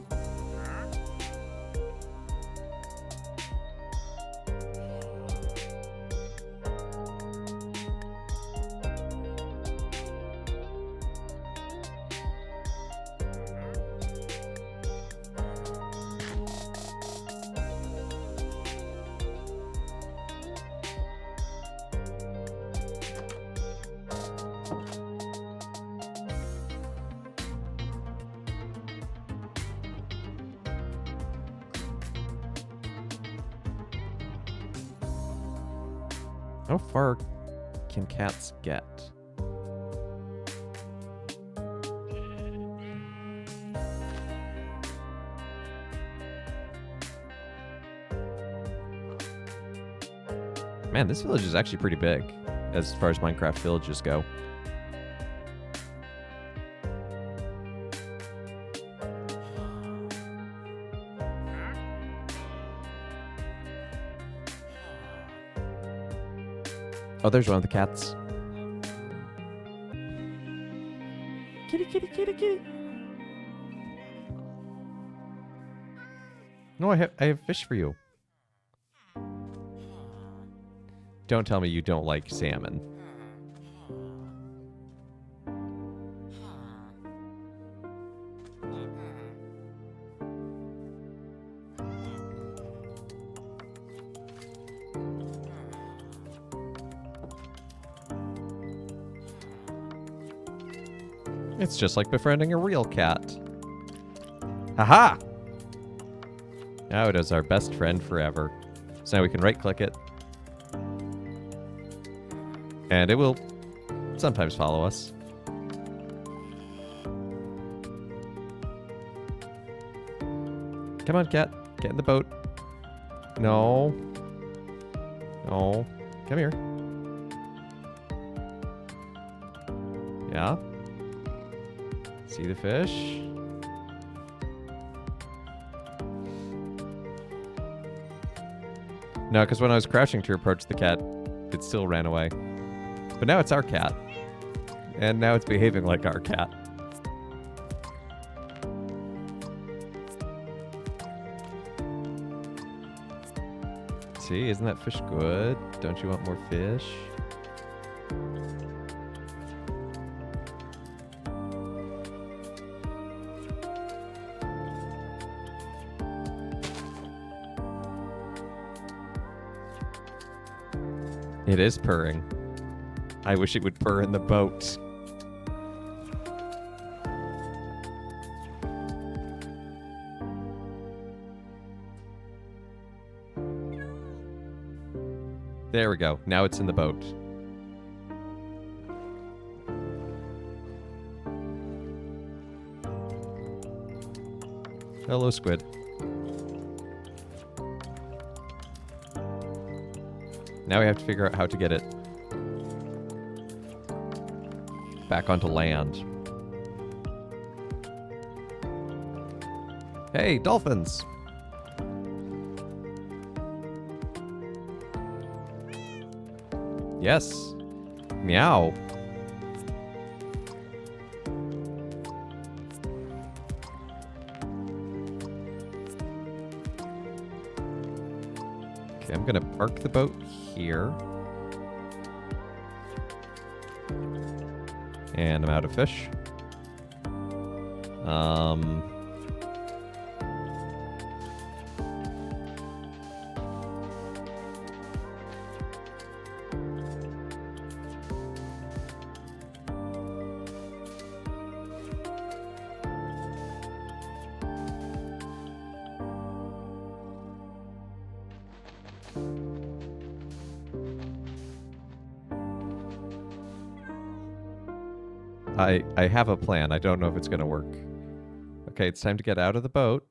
How far can cats get? Man, this village is actually pretty big as far as Minecraft villages go. Oh, there's one of the cats. Kitty, kitty, kitty, kitty. No, I have fish for you. Don't tell me you don't like salmon. It's just like befriending a real cat. Haha! Now it is our best friend forever. So now we can right-click it. And it will sometimes follow us. Come on, cat. Get in the boat. No. No. Come here. Yeah? See the fish? No, because when I was crouching to approach the cat, it still ran away. But now it's our cat. And now it's behaving like our cat. See, isn't that fish good? Don't you want more fish? It is purring. I wish it would purr in the boat. There we go. Now it's in the boat. Hello, squid. Now we have to figure out how to get it back onto land. Hey, dolphins! Yes. Meow. Okay, I'm gonna park the boat here. And I'm out of fish. I have a plan. I don't know if it's going to work. Okay, it's time to get out of the boat.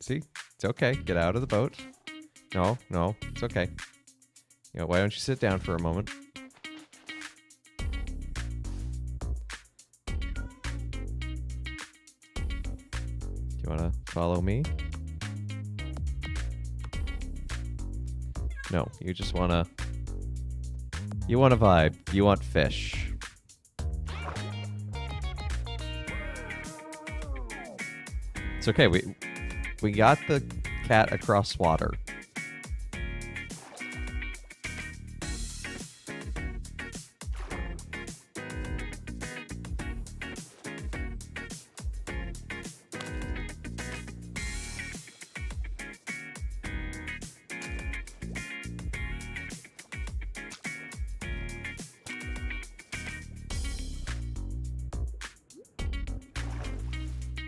See? It's okay. Get out of the boat. No, it's okay. You know, why don't you sit down for a moment? Do you want to follow me? No, you just want to... You want to vibe. You want fish. It's okay. We got the cat across water.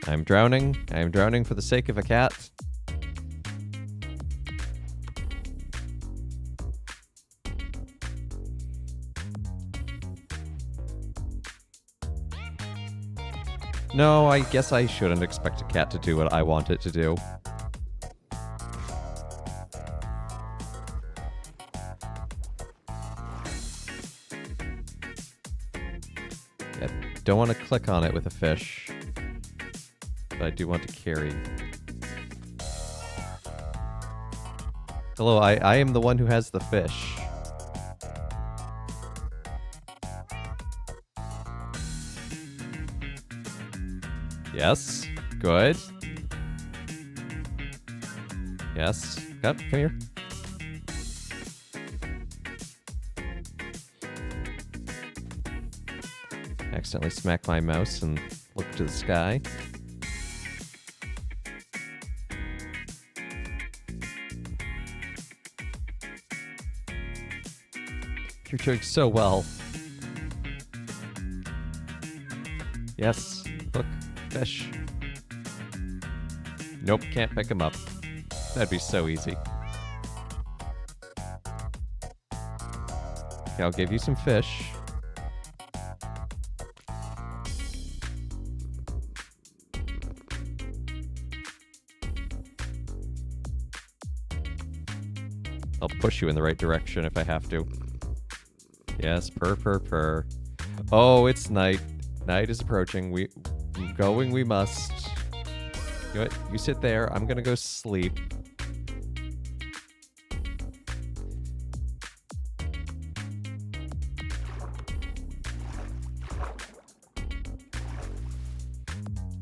I'm drowning. I'm drowning for the sake of a cat. No, I guess I shouldn't expect a cat to do what I want it to do. Yeah, don't want to click on it with a fish. But I do want to carry. Hello, I am the one who has the fish. Yes. Good. Yes. Come here. Accidentally smack my mouse and look to the sky. You're doing so well. Yes. Look. Fish. Nope, can't pick him up. That'd be so easy. Okay, I'll give you some fish. I'll push you in the right direction if I have to. Yes, purr. Oh, it's night. Night is approaching. Going we must. You know what? You sit there. I'm gonna go sleep.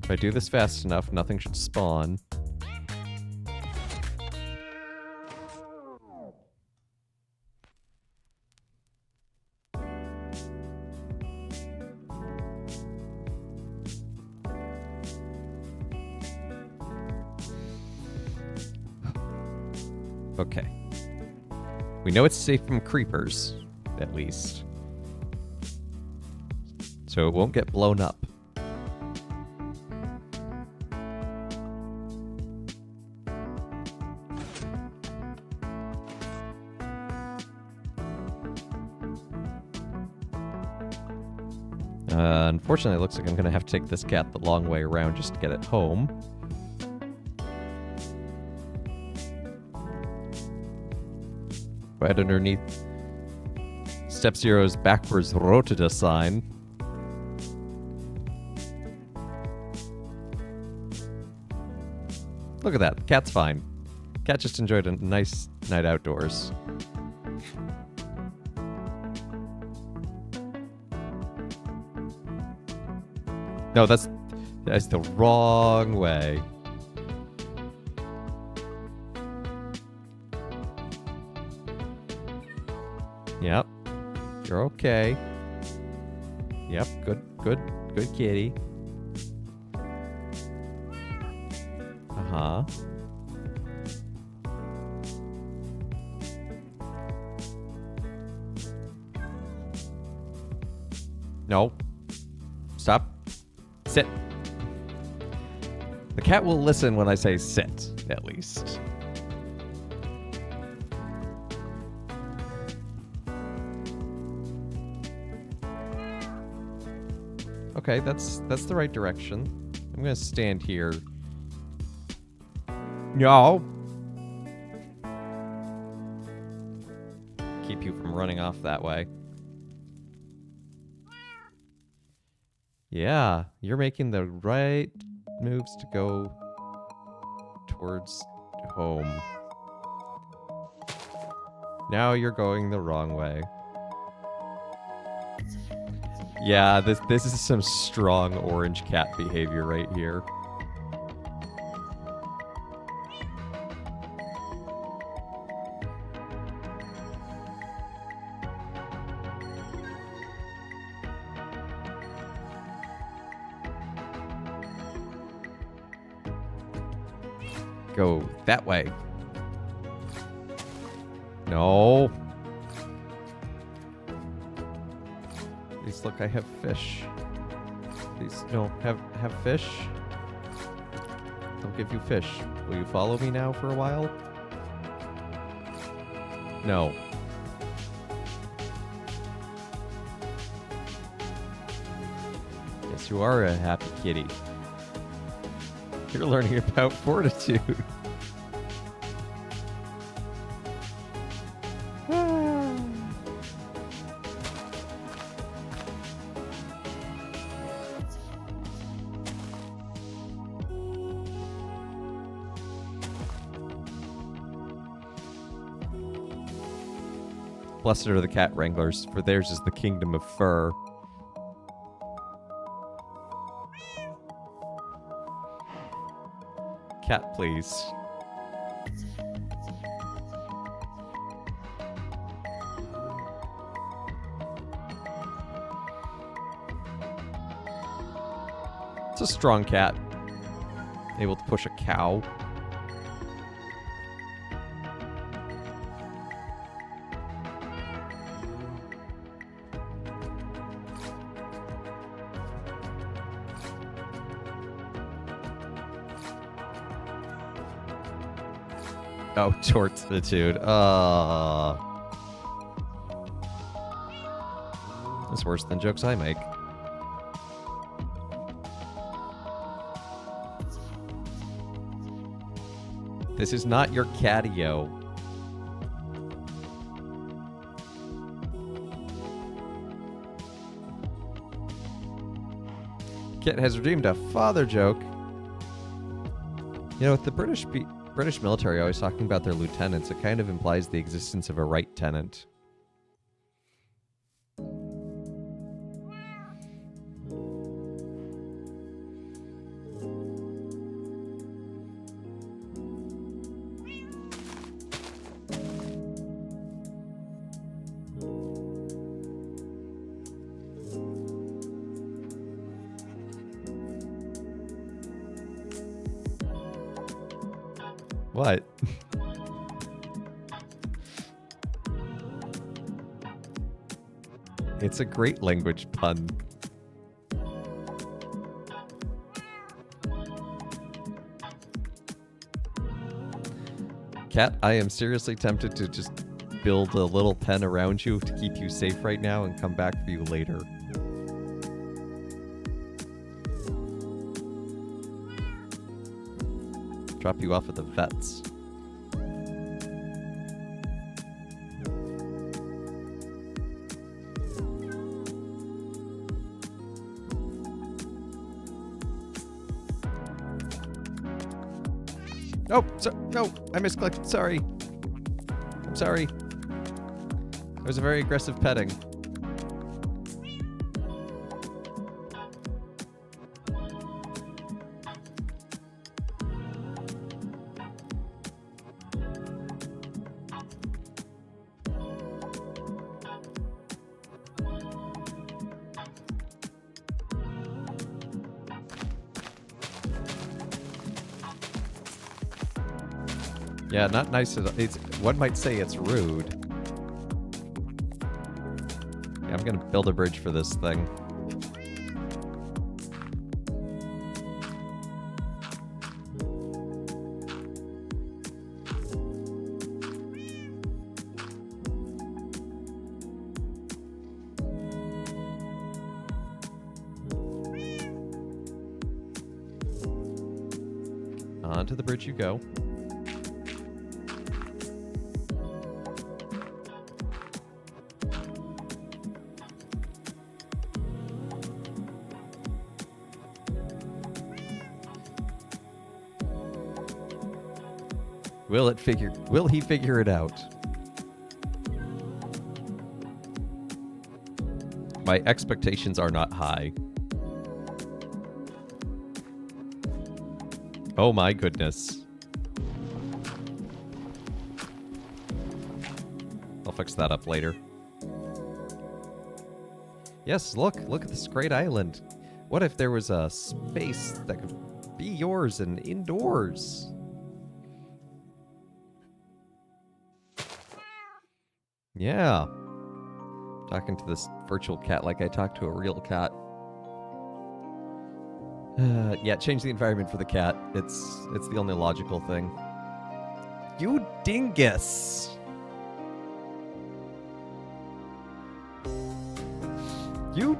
If I do this fast enough, nothing should spawn. Okay. We know it's safe from creepers, at least. So it won't get blown up. Fortunately, it looks like I'm going to have to take this cat the long way around just to get it home. Right underneath Step Zero's backwards rotata sign. Look at that. The cat's fine. Cat just enjoyed a nice night outdoors. No, that's the wrong way. Yep. You're okay. Yep, good kitty. Uh-huh. No. Stop. Sit. The cat will listen when I say sit, at least. Okay, that's the right direction. I'm gonna stand here. No. Keep you from running off that way. Yeah, you're making the right moves to go towards home. Now you're going the wrong way. Yeah, this is some strong orange cat behavior right here. Go that way. No. Please look, I have fish. Please, no, have fish. I'll give you fish. Will you follow me now for a while? No. Yes, you are a happy kitty. You're learning about fortitude. Blessed are the cat wranglers, for theirs is the kingdom of fur. Cat, please. It's a strong cat. Able to push a cow. Oh, tortitude. That's worse than jokes I make. This is not your catio. Kit has redeemed a father joke. You know, with the British military always talking about their lieutenants, it kind of implies the existence of a right tenant. What? It's a great language pun. Cat, I am seriously tempted to just build a little pen around you to keep you safe right now and come back for you later. Drop you off at the vets. Oh, no, I misclicked. Sorry. I'm sorry. It was a very aggressive petting. Yeah, not nice at all. One might say it's rude. Yeah, I'm gonna build a bridge for this thing. Onto the bridge you go. Will he figure it out? My expectations are not high. Oh my goodness. I'll fix that up later. Yes, look at this great island. What if there was a space that could be yours and indoors? Yeah. Talking to this virtual cat like I talk to a real cat. Yeah, change the environment for the cat. It's the only logical thing. You dingus! You...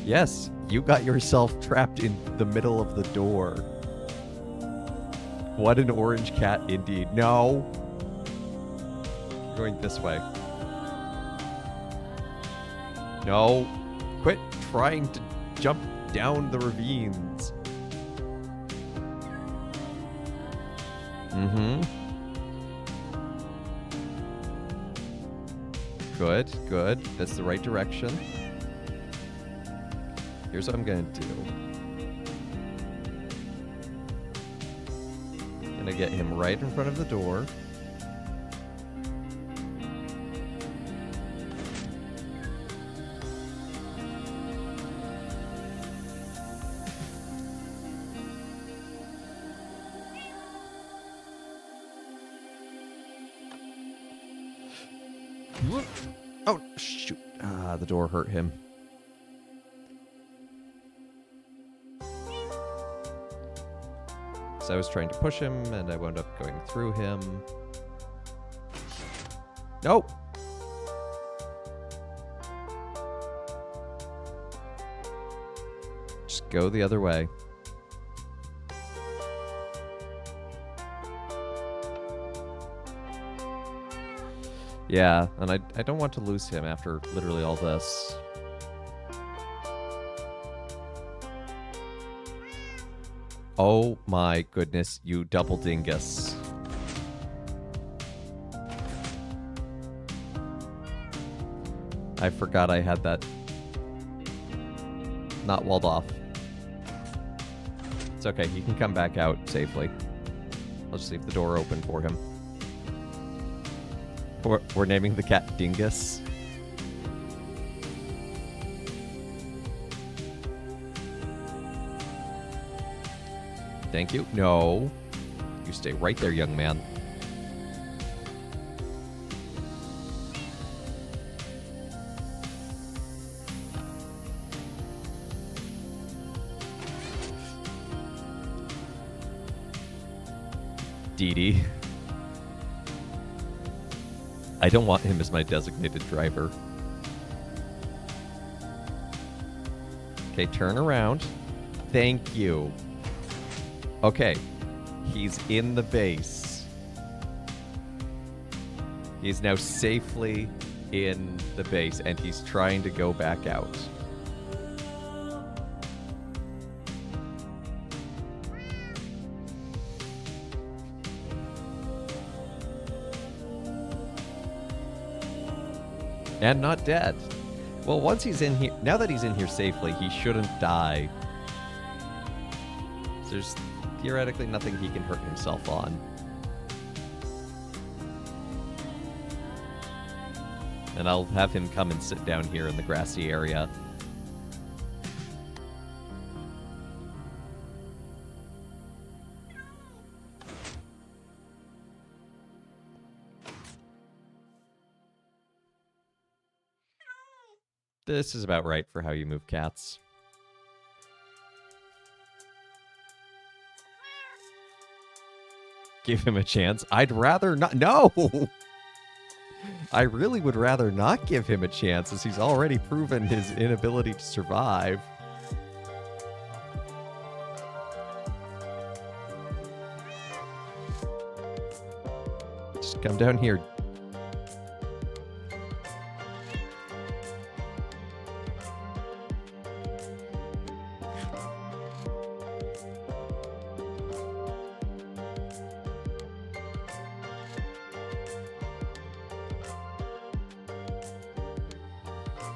Yes, you got yourself trapped in the middle of the door. What an orange cat indeed. No! You're going this way. No! Quit trying to jump down the ravines. Mm-hmm. Good, good. That's the right direction. Here's what I'm gonna do. Gonna get him right in front of the door. Oh, shoot. Ah, the door hurt him. So I was trying to push him, and I wound up going through him. Nope. Just go the other way. Yeah, and I don't want to lose him after literally all this. Oh my goodness, you double dingus. I forgot I had that not walled off. It's okay, he can come back out safely. I'll just leave the door open for him. We're naming the cat Dingus. Thank you. No. You stay right there, young man. Dee Dee. I don't want him as my designated driver. Okay, turn around. Thank you. Okay, he's in the base. He's now safely in the base, and he's trying to go back out. And not dead. Well, once he's in here, now that he's in here safely, he shouldn't die. So there's theoretically nothing he can hurt himself on. And I'll have him come and sit down here in the grassy area. This is about right for how you move cats. Give him a chance. I'd rather not. No! I really would rather not give him a chance, as he's already proven his inability to survive. Just come down here.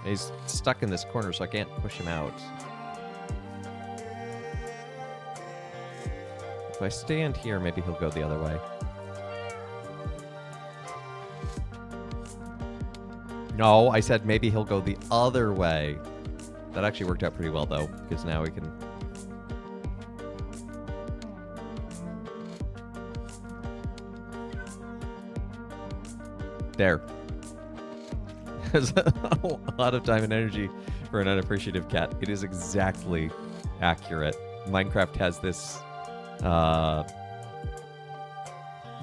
He's stuck in this corner, so I can't push him out. If I stand here, maybe he'll go the other way. No, I said maybe he'll go the other way. That actually worked out pretty well, though, because now we can... There. There's a lot of time and energy for an unappreciative cat. It is exactly accurate. Minecraft has this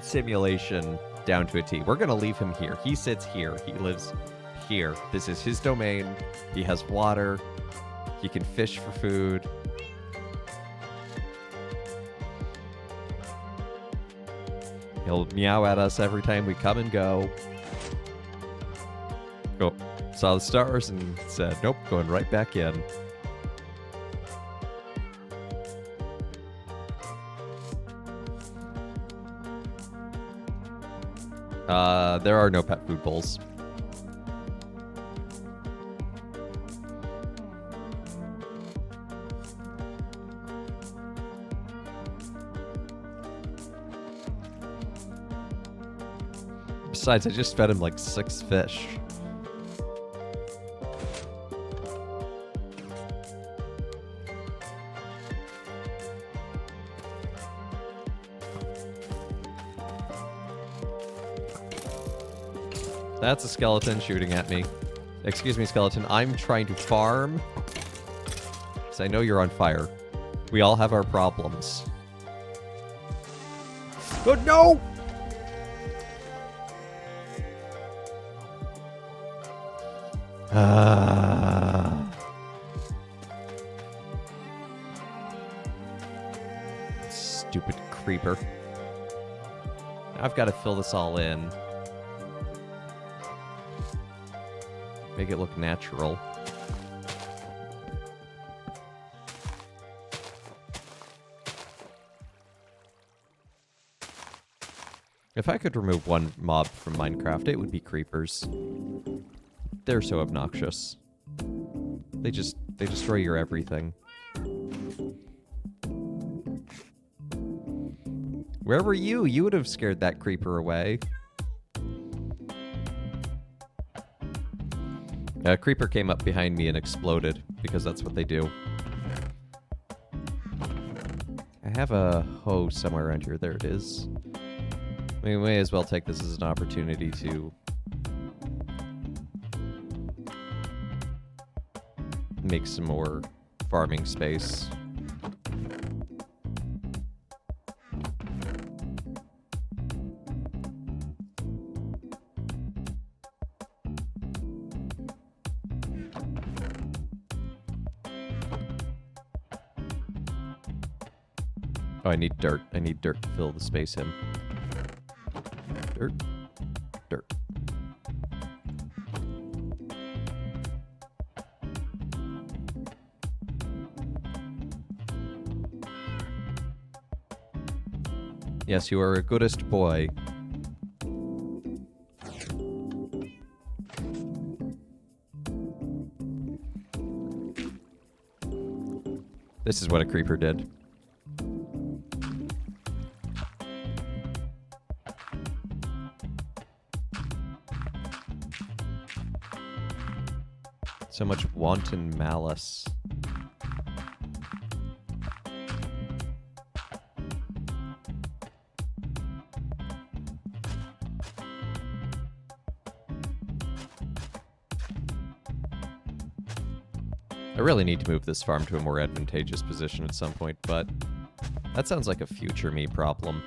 simulation down to a T. We're going to leave him here. He sits here. He lives here. This is his domain. He has water. He can fish for food. He'll meow at us every time we come and go. Oh, saw the stars and said, nope, going right back in. There are no pet food bowls. Besides, I just fed him like 6 fish. That's a skeleton shooting at me. Excuse me, skeleton. I'm trying to farm. So I know you're on fire. We all have our problems. Oh, no! Stupid creeper. I've got to fill this all in. Make it look natural. If I could remove one mob from Minecraft, it would be creepers. They're so obnoxious. They destroy your everything. Where were you? You would have scared that creeper away. A creeper came up behind me and exploded, because that's what they do. I have a hoe somewhere around here. There it is. We may as well take this as an opportunity to make some more farming space. Oh, I need dirt. I need dirt to fill the space in. Dirt. Dirt. Yes, you are a goodest boy. This is what a creeper did. So much wanton malice. I really need to move this farm to a more advantageous position at some point, but that sounds like a future me problem.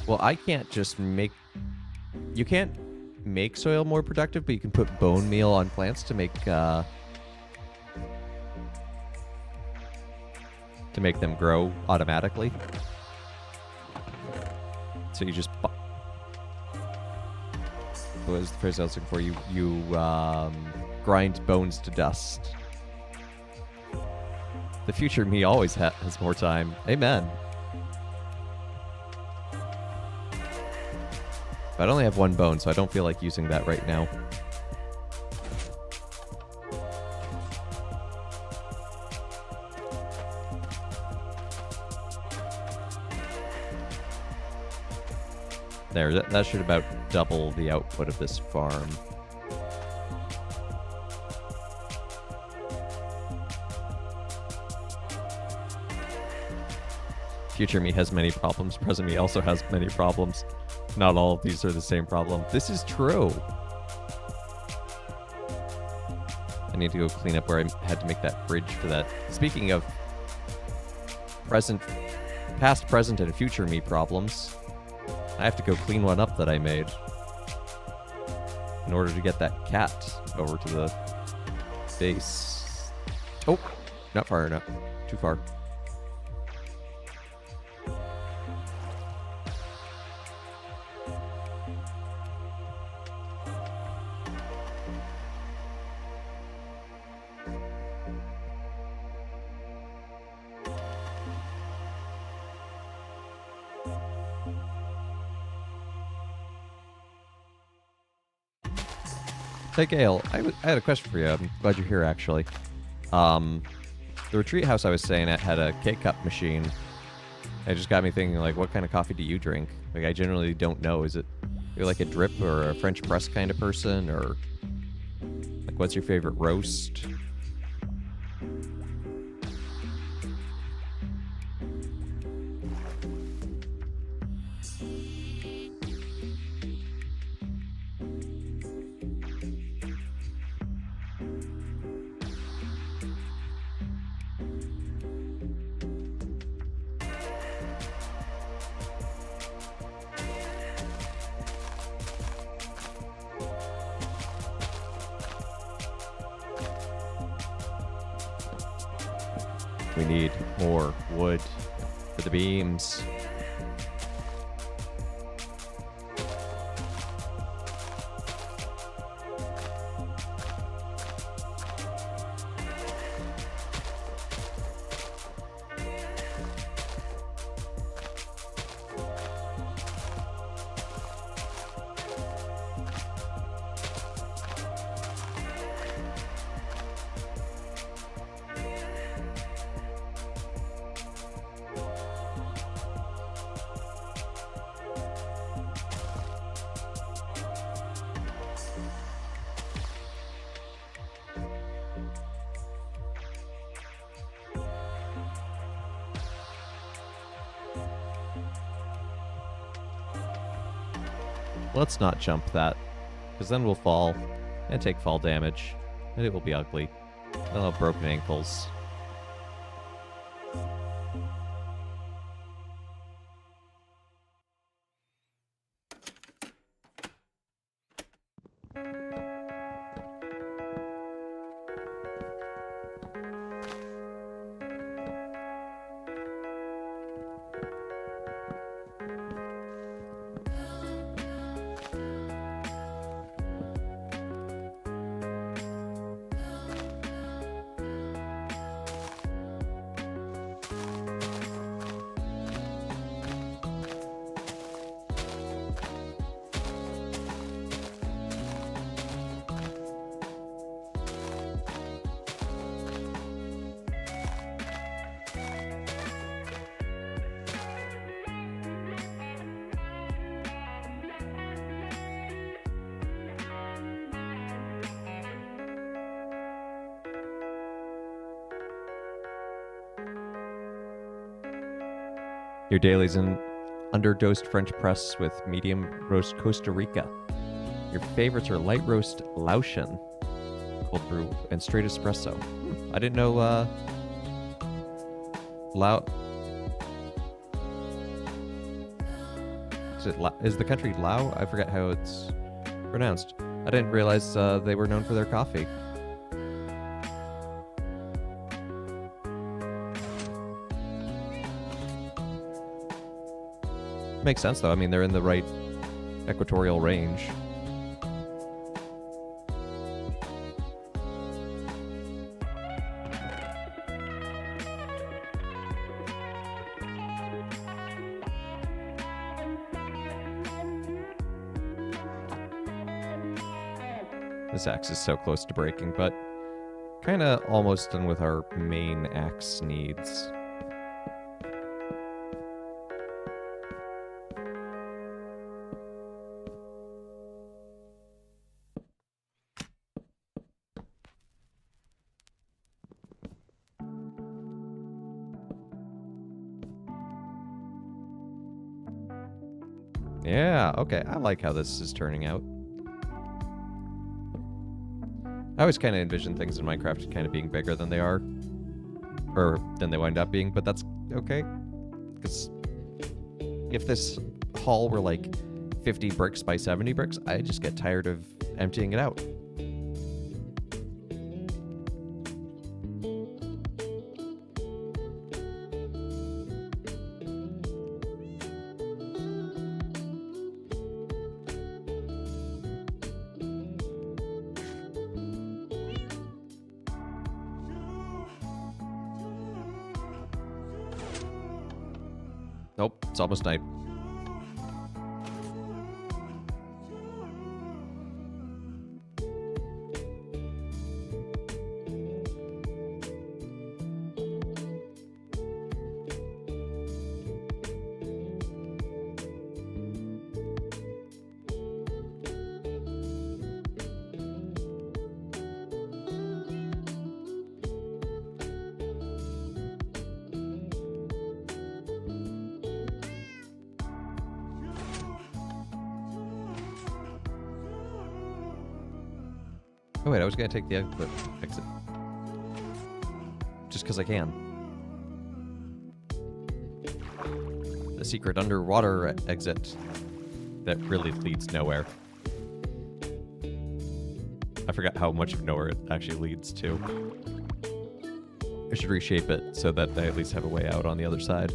Well, I can't just make... You can't make soil more productive, but you can put bone meal on plants to make them grow automatically. So you just... What was the phrase I was looking for? You grind bones to dust. The future me always has more time. Amen. But I only have one bone, so I don't feel like using that right now. There, that should about double the output of this farm. Future me has many problems. Present me also has many problems. Not all of these are the same problem. This is true. I need to go clean up where I had to make that bridge for that. Speaking of past, present, and future me problems, I have to go clean one up that I made in order to get that cat over to the base. Oh, not far enough. Too far. Hey Gail, I had a question for you. I'm glad you're here, actually. The retreat house I was staying at had a K-cup machine. It just got me thinking, like, what kind of coffee do you drink? Like, I generally don't know. Is it you're like a drip or a French press kind of person, or like, what's your favorite roast? We need more wood for the beams. let's not jump that, because then we'll fall and take fall damage, and it will be ugly. I'll have broken ankles. Your dailies in underdosed French press with medium roast Costa Rica. Your favorites are light roast Laotian, cold brew, and straight espresso. I didn't know is the country Lao? I forget how it's pronounced. I didn't realize they were known for their coffee. Makes sense, though. I mean, they're in the right equatorial range. This axe is so close to breaking, but kind of almost done with our main axe needs. Yeah, okay, I like how this is turning out. I always kind of envision things in Minecraft kind of being bigger than they are. Or than they wind up being, but that's okay. Because if this haul were like 50 bricks by 70 bricks, I just get tired of emptying it out. Nope, it's almost night. Oh wait, I was gonna take the exit. Just because I can. The secret underwater exit that really leads nowhere. I forgot how much of nowhere it actually leads to. I should reshape it so that I at least have a way out on the other side.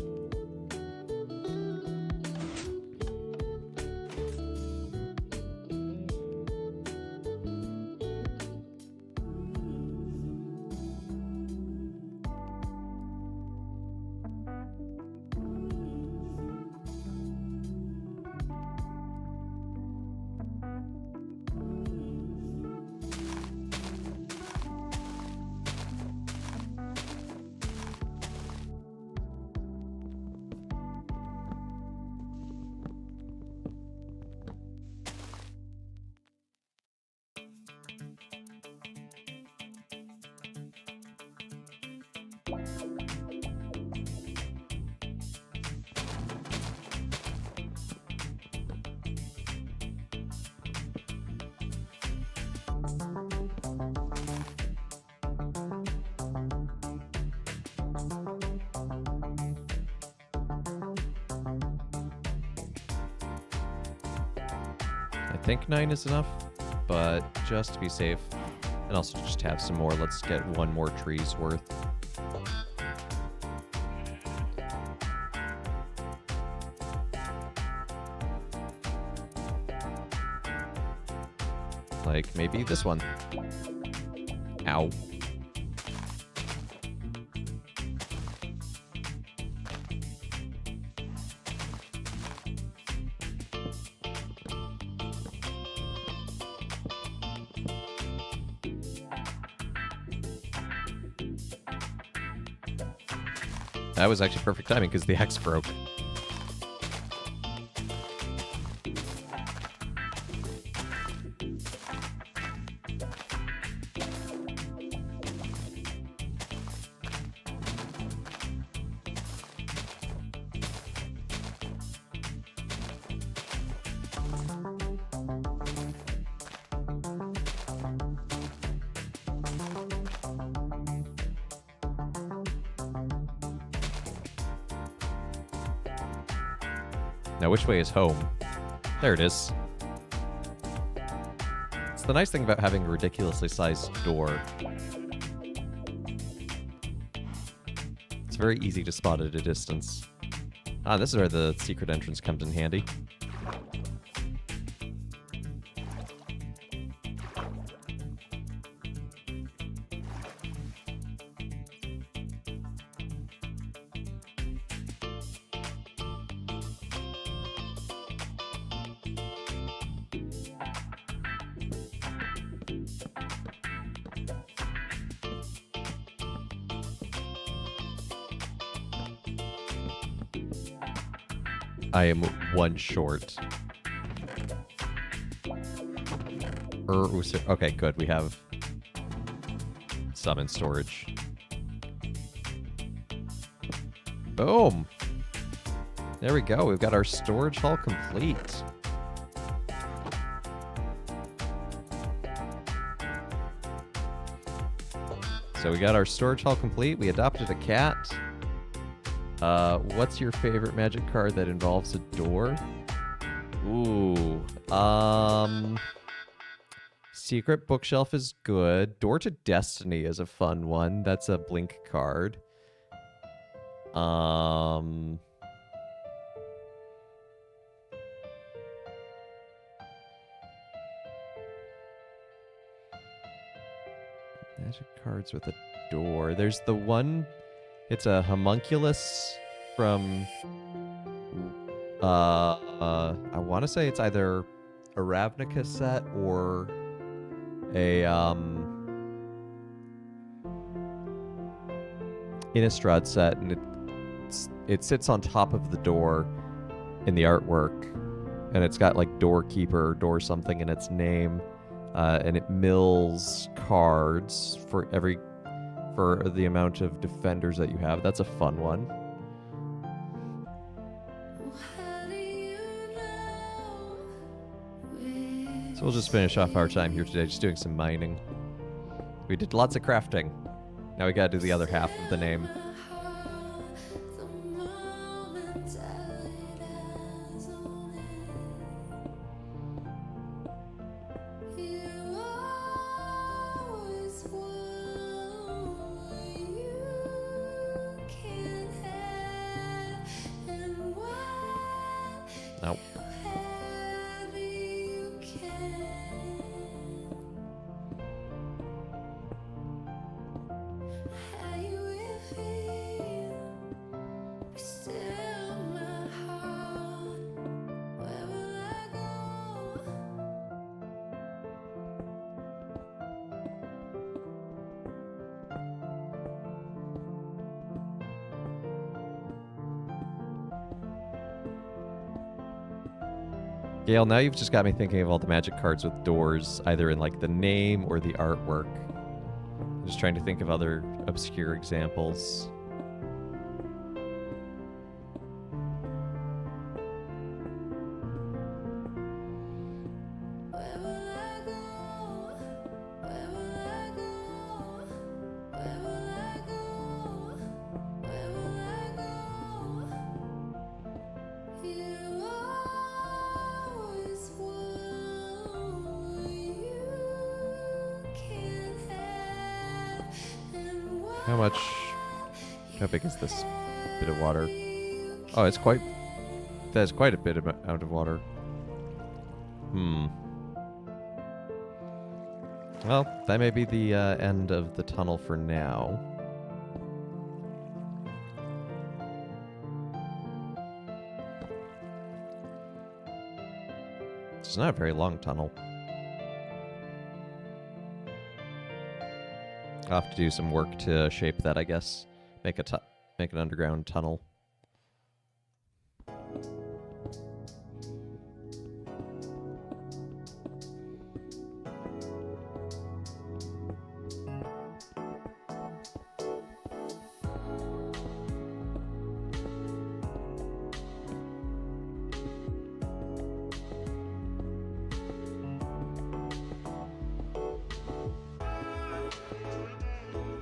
I think 9 is enough, but just to be safe, and also just have some more, let's get one more tree's worth. Like maybe this one. Ow. That was actually perfect timing because the axe broke. Now, which way is home? There it is. It's the nice thing about having a ridiculously sized door. It's very easy to spot at a distance. Ah, this is where the secret entrance comes in handy. I am one short. Okay, good. We have some in storage. Boom! There we go. We've got our storage hall complete. So we got our storage hall complete. We adopted a cat. What's your favorite magic card that involves a door? Ooh, Secret Bookshelf is good. Door to Destiny is a fun one. That's a blink card. Magic cards with a door. There's the one... It's a homunculus from... I want to say it's either a Ravnica set or a Innistrad set, and it sits on top of the door in the artwork, and it's got like doorkeeper, door something in its name, and it mills cards for the amount of defenders that you have. That's a fun one. So we'll just finish off our time here today just doing some mining. We did lots of crafting. Now we gotta do the other half of the name. Nope. Gail, now you've just got me thinking of all the magic cards with doors, either in like the name or the artwork. I'm just trying to think of other obscure examples. How big is this bit of water? Oh, that's quite a bit out of water. Well, that may be the end of the tunnel for now. It's not a very long tunnel. I'll have to do some work to shape that, I guess. Make an underground tunnel.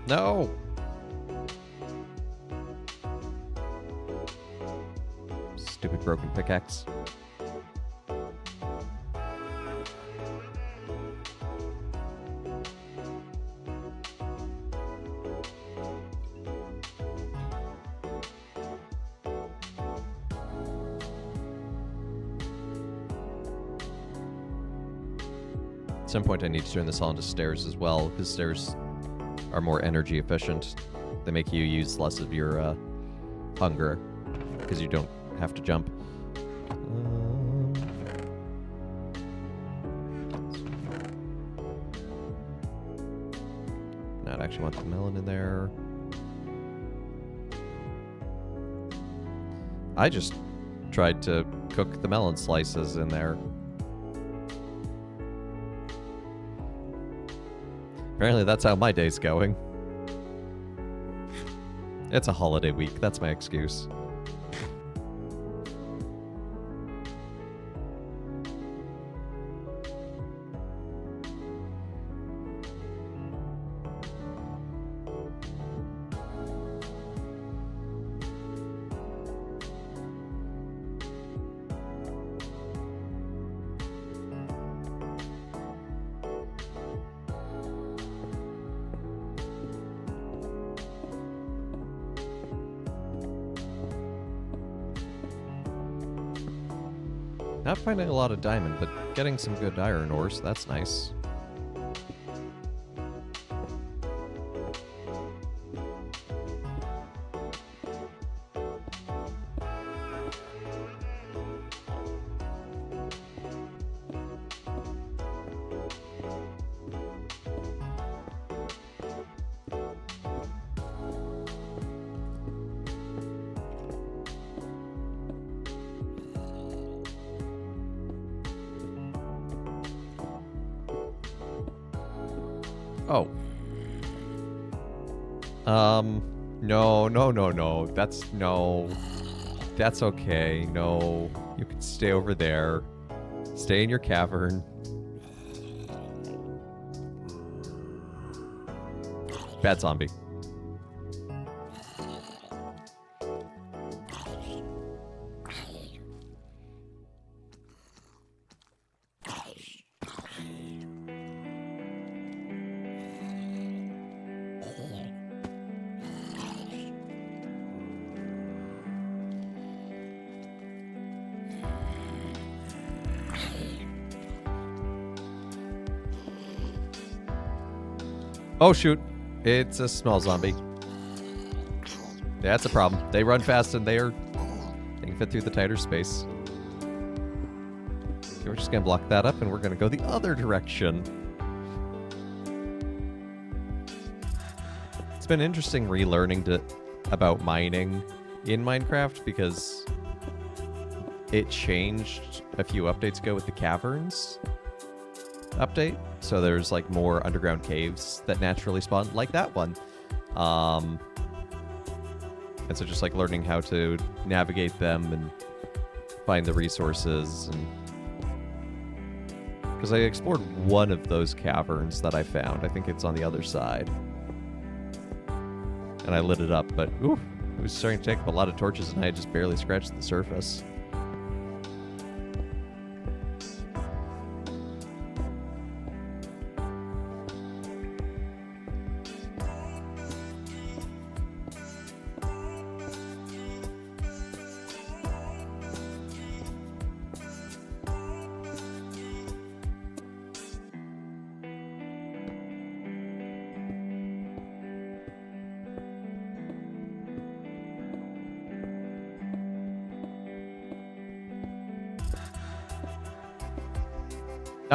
No! Stupid broken pickaxe. At some point I need to turn this all into stairs as well, because stairs are more energy efficient. They make you use less of your hunger, because you don't have to jump. Not actually want the melon in there. I just tried to cook the melon slices in there. Apparently that's how my day's going. It's a holiday week, that's my excuse. Not finding a lot of diamond, but getting some good iron ores, that's nice. Oh. No. That's okay. No. You can stay over there. Stay in your cavern. Bad zombie. Oh shoot, it's a small zombie. That's a problem. They run fast and they can fit through the tighter space. Okay, we're just gonna block that up and we're gonna go the other direction. It's been interesting relearning about mining in Minecraft because it changed a few updates ago with the caverns update. So there's like more underground caves that naturally spawn, like that one. And so just like learning how to navigate them and find the resources. And because I explored one of those caverns that I found. I think it's on the other side. And I lit it up, but ooh, it was starting to take up a lot of torches and I had just barely scratched the surface.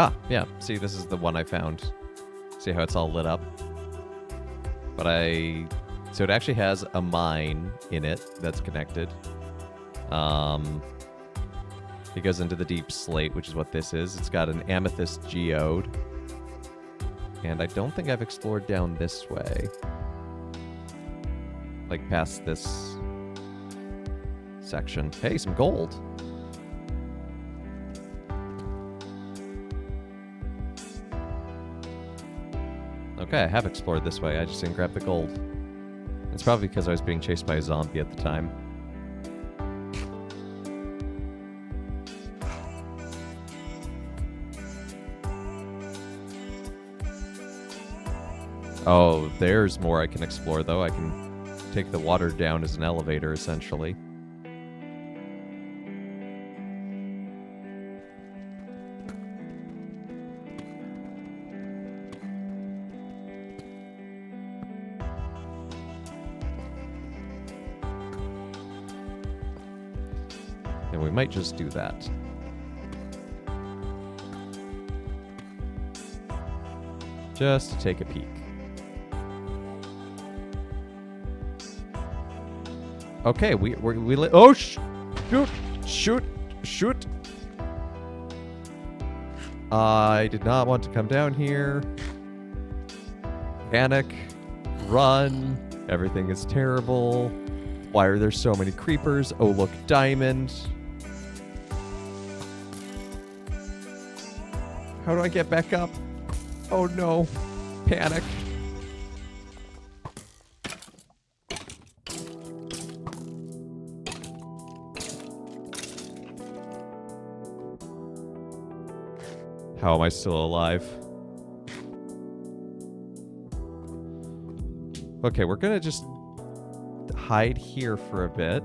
Ah, yeah. See, this is the one I found. See how it's all lit up? But so it actually has a mine in it that's connected. It goes into the deep slate, which is what this is. It's got an amethyst geode. And I don't think I've explored down this way. Like past this section. Hey, some gold. Okay, I have explored this way. I just didn't grab the gold. It's probably because I was being chased by a zombie at the time. Oh, there's more I can explore, though. I can take the water down as an elevator, essentially. And we might just do that. Just to take a peek. Okay, oh, shoot. I did not want to come down here. Panic. Run. Everything is terrible. Why are there so many creepers? Oh, look, diamond. How do I get back up? Oh no. Panic. How am I still alive? Okay, we're gonna just hide here for a bit.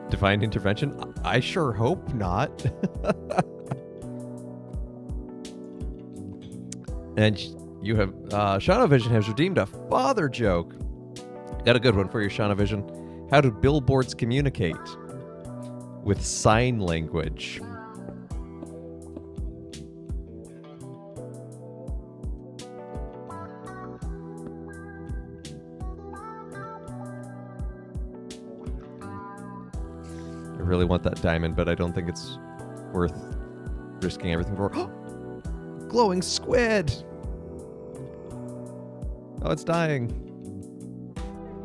Divine intervention? I sure hope not. And you have Shanavision has redeemed a father joke. Got a good one for you, Shanavision. How do billboards communicate? With sign language. I really want that diamond, but I don't think it's worth risking everything for. Glowing squid! Oh, it's dying.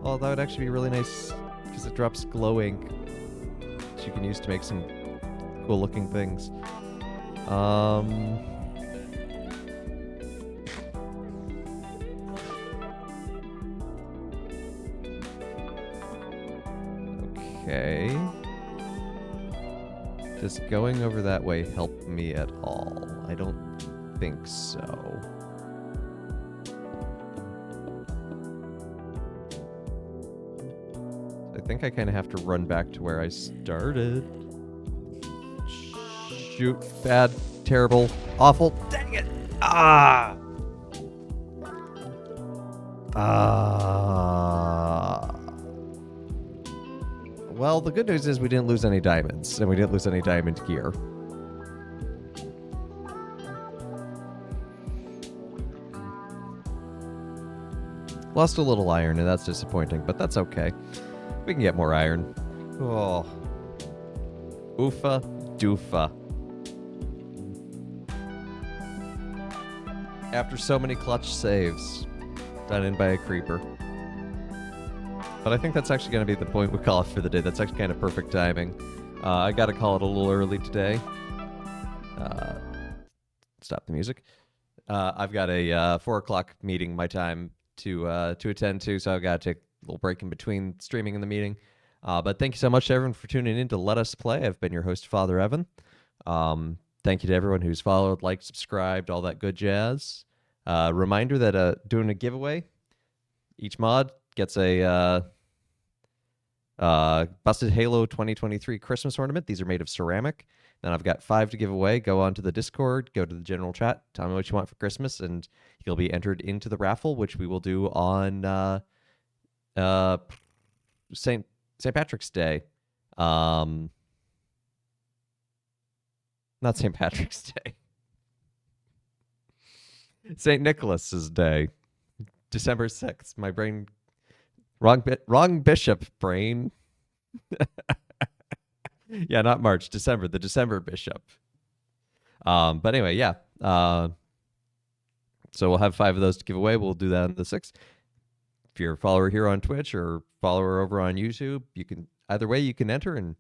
Oh, that would actually be really nice because it drops glowing, which you can use to make some cool looking things. Okay. Does going over that way help me at all? I don't think so. I think I kind of have to run back to where I started. Shoot. Bad. Terrible. Awful. Dang it. Ah! Well, the good news is we didn't lose any diamonds, and we didn't lose any diamond gear. Lost a little iron, and that's disappointing, but that's okay. We can get more iron. Oh. Oofa doofa. After so many clutch saves, done in by a creeper. But I think that's actually going to be the point we call it for the day. That's actually kind of perfect timing. I got to call it a little early today. Stop the music. I've got a 4 o'clock meeting my time to attend to, so I've got to take a little break in between streaming and the meeting. But thank you so much to everyone for tuning in to Let Us Play. I've been your host, Father Evan. Thank you to everyone who's followed, liked, subscribed, all that good jazz. Reminder that doing a giveaway. Each mod gets a Busted Halo 2023 Christmas ornament. These are made of ceramic. Then I've got 5 to give away. Go on to the Discord, go to the general chat, tell me what you want for Christmas, and you'll be entered into the raffle, which we will do on uh, St. Patrick's Day. Not St. Patrick's Day. St. Nicholas's Day, December 6th. My brain, wrong bishop brain. Yeah, not March, December, the December bishop. But anyway, yeah. So we'll have 5 of those to give away. We'll do that on the 6th. If you're a follower here on Twitch or follower over on YouTube, you can either way you can enter, and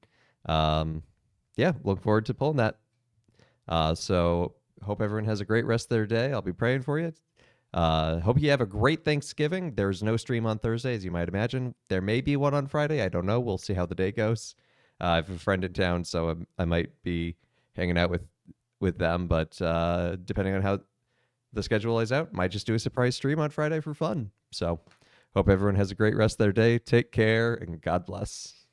yeah, look forward to pulling that. So hope everyone has a great rest of their day. I'll be praying for you. Hope you have a great Thanksgiving. There's no stream on Thursday, as you might imagine. There may be one on Friday. I don't know. We'll see how the day goes. I have a friend in town, so I might be hanging out with them. But depending on how the schedule lays out, might just do a surprise stream on Friday for fun. So hope everyone has a great rest of their day. Take care, and God bless.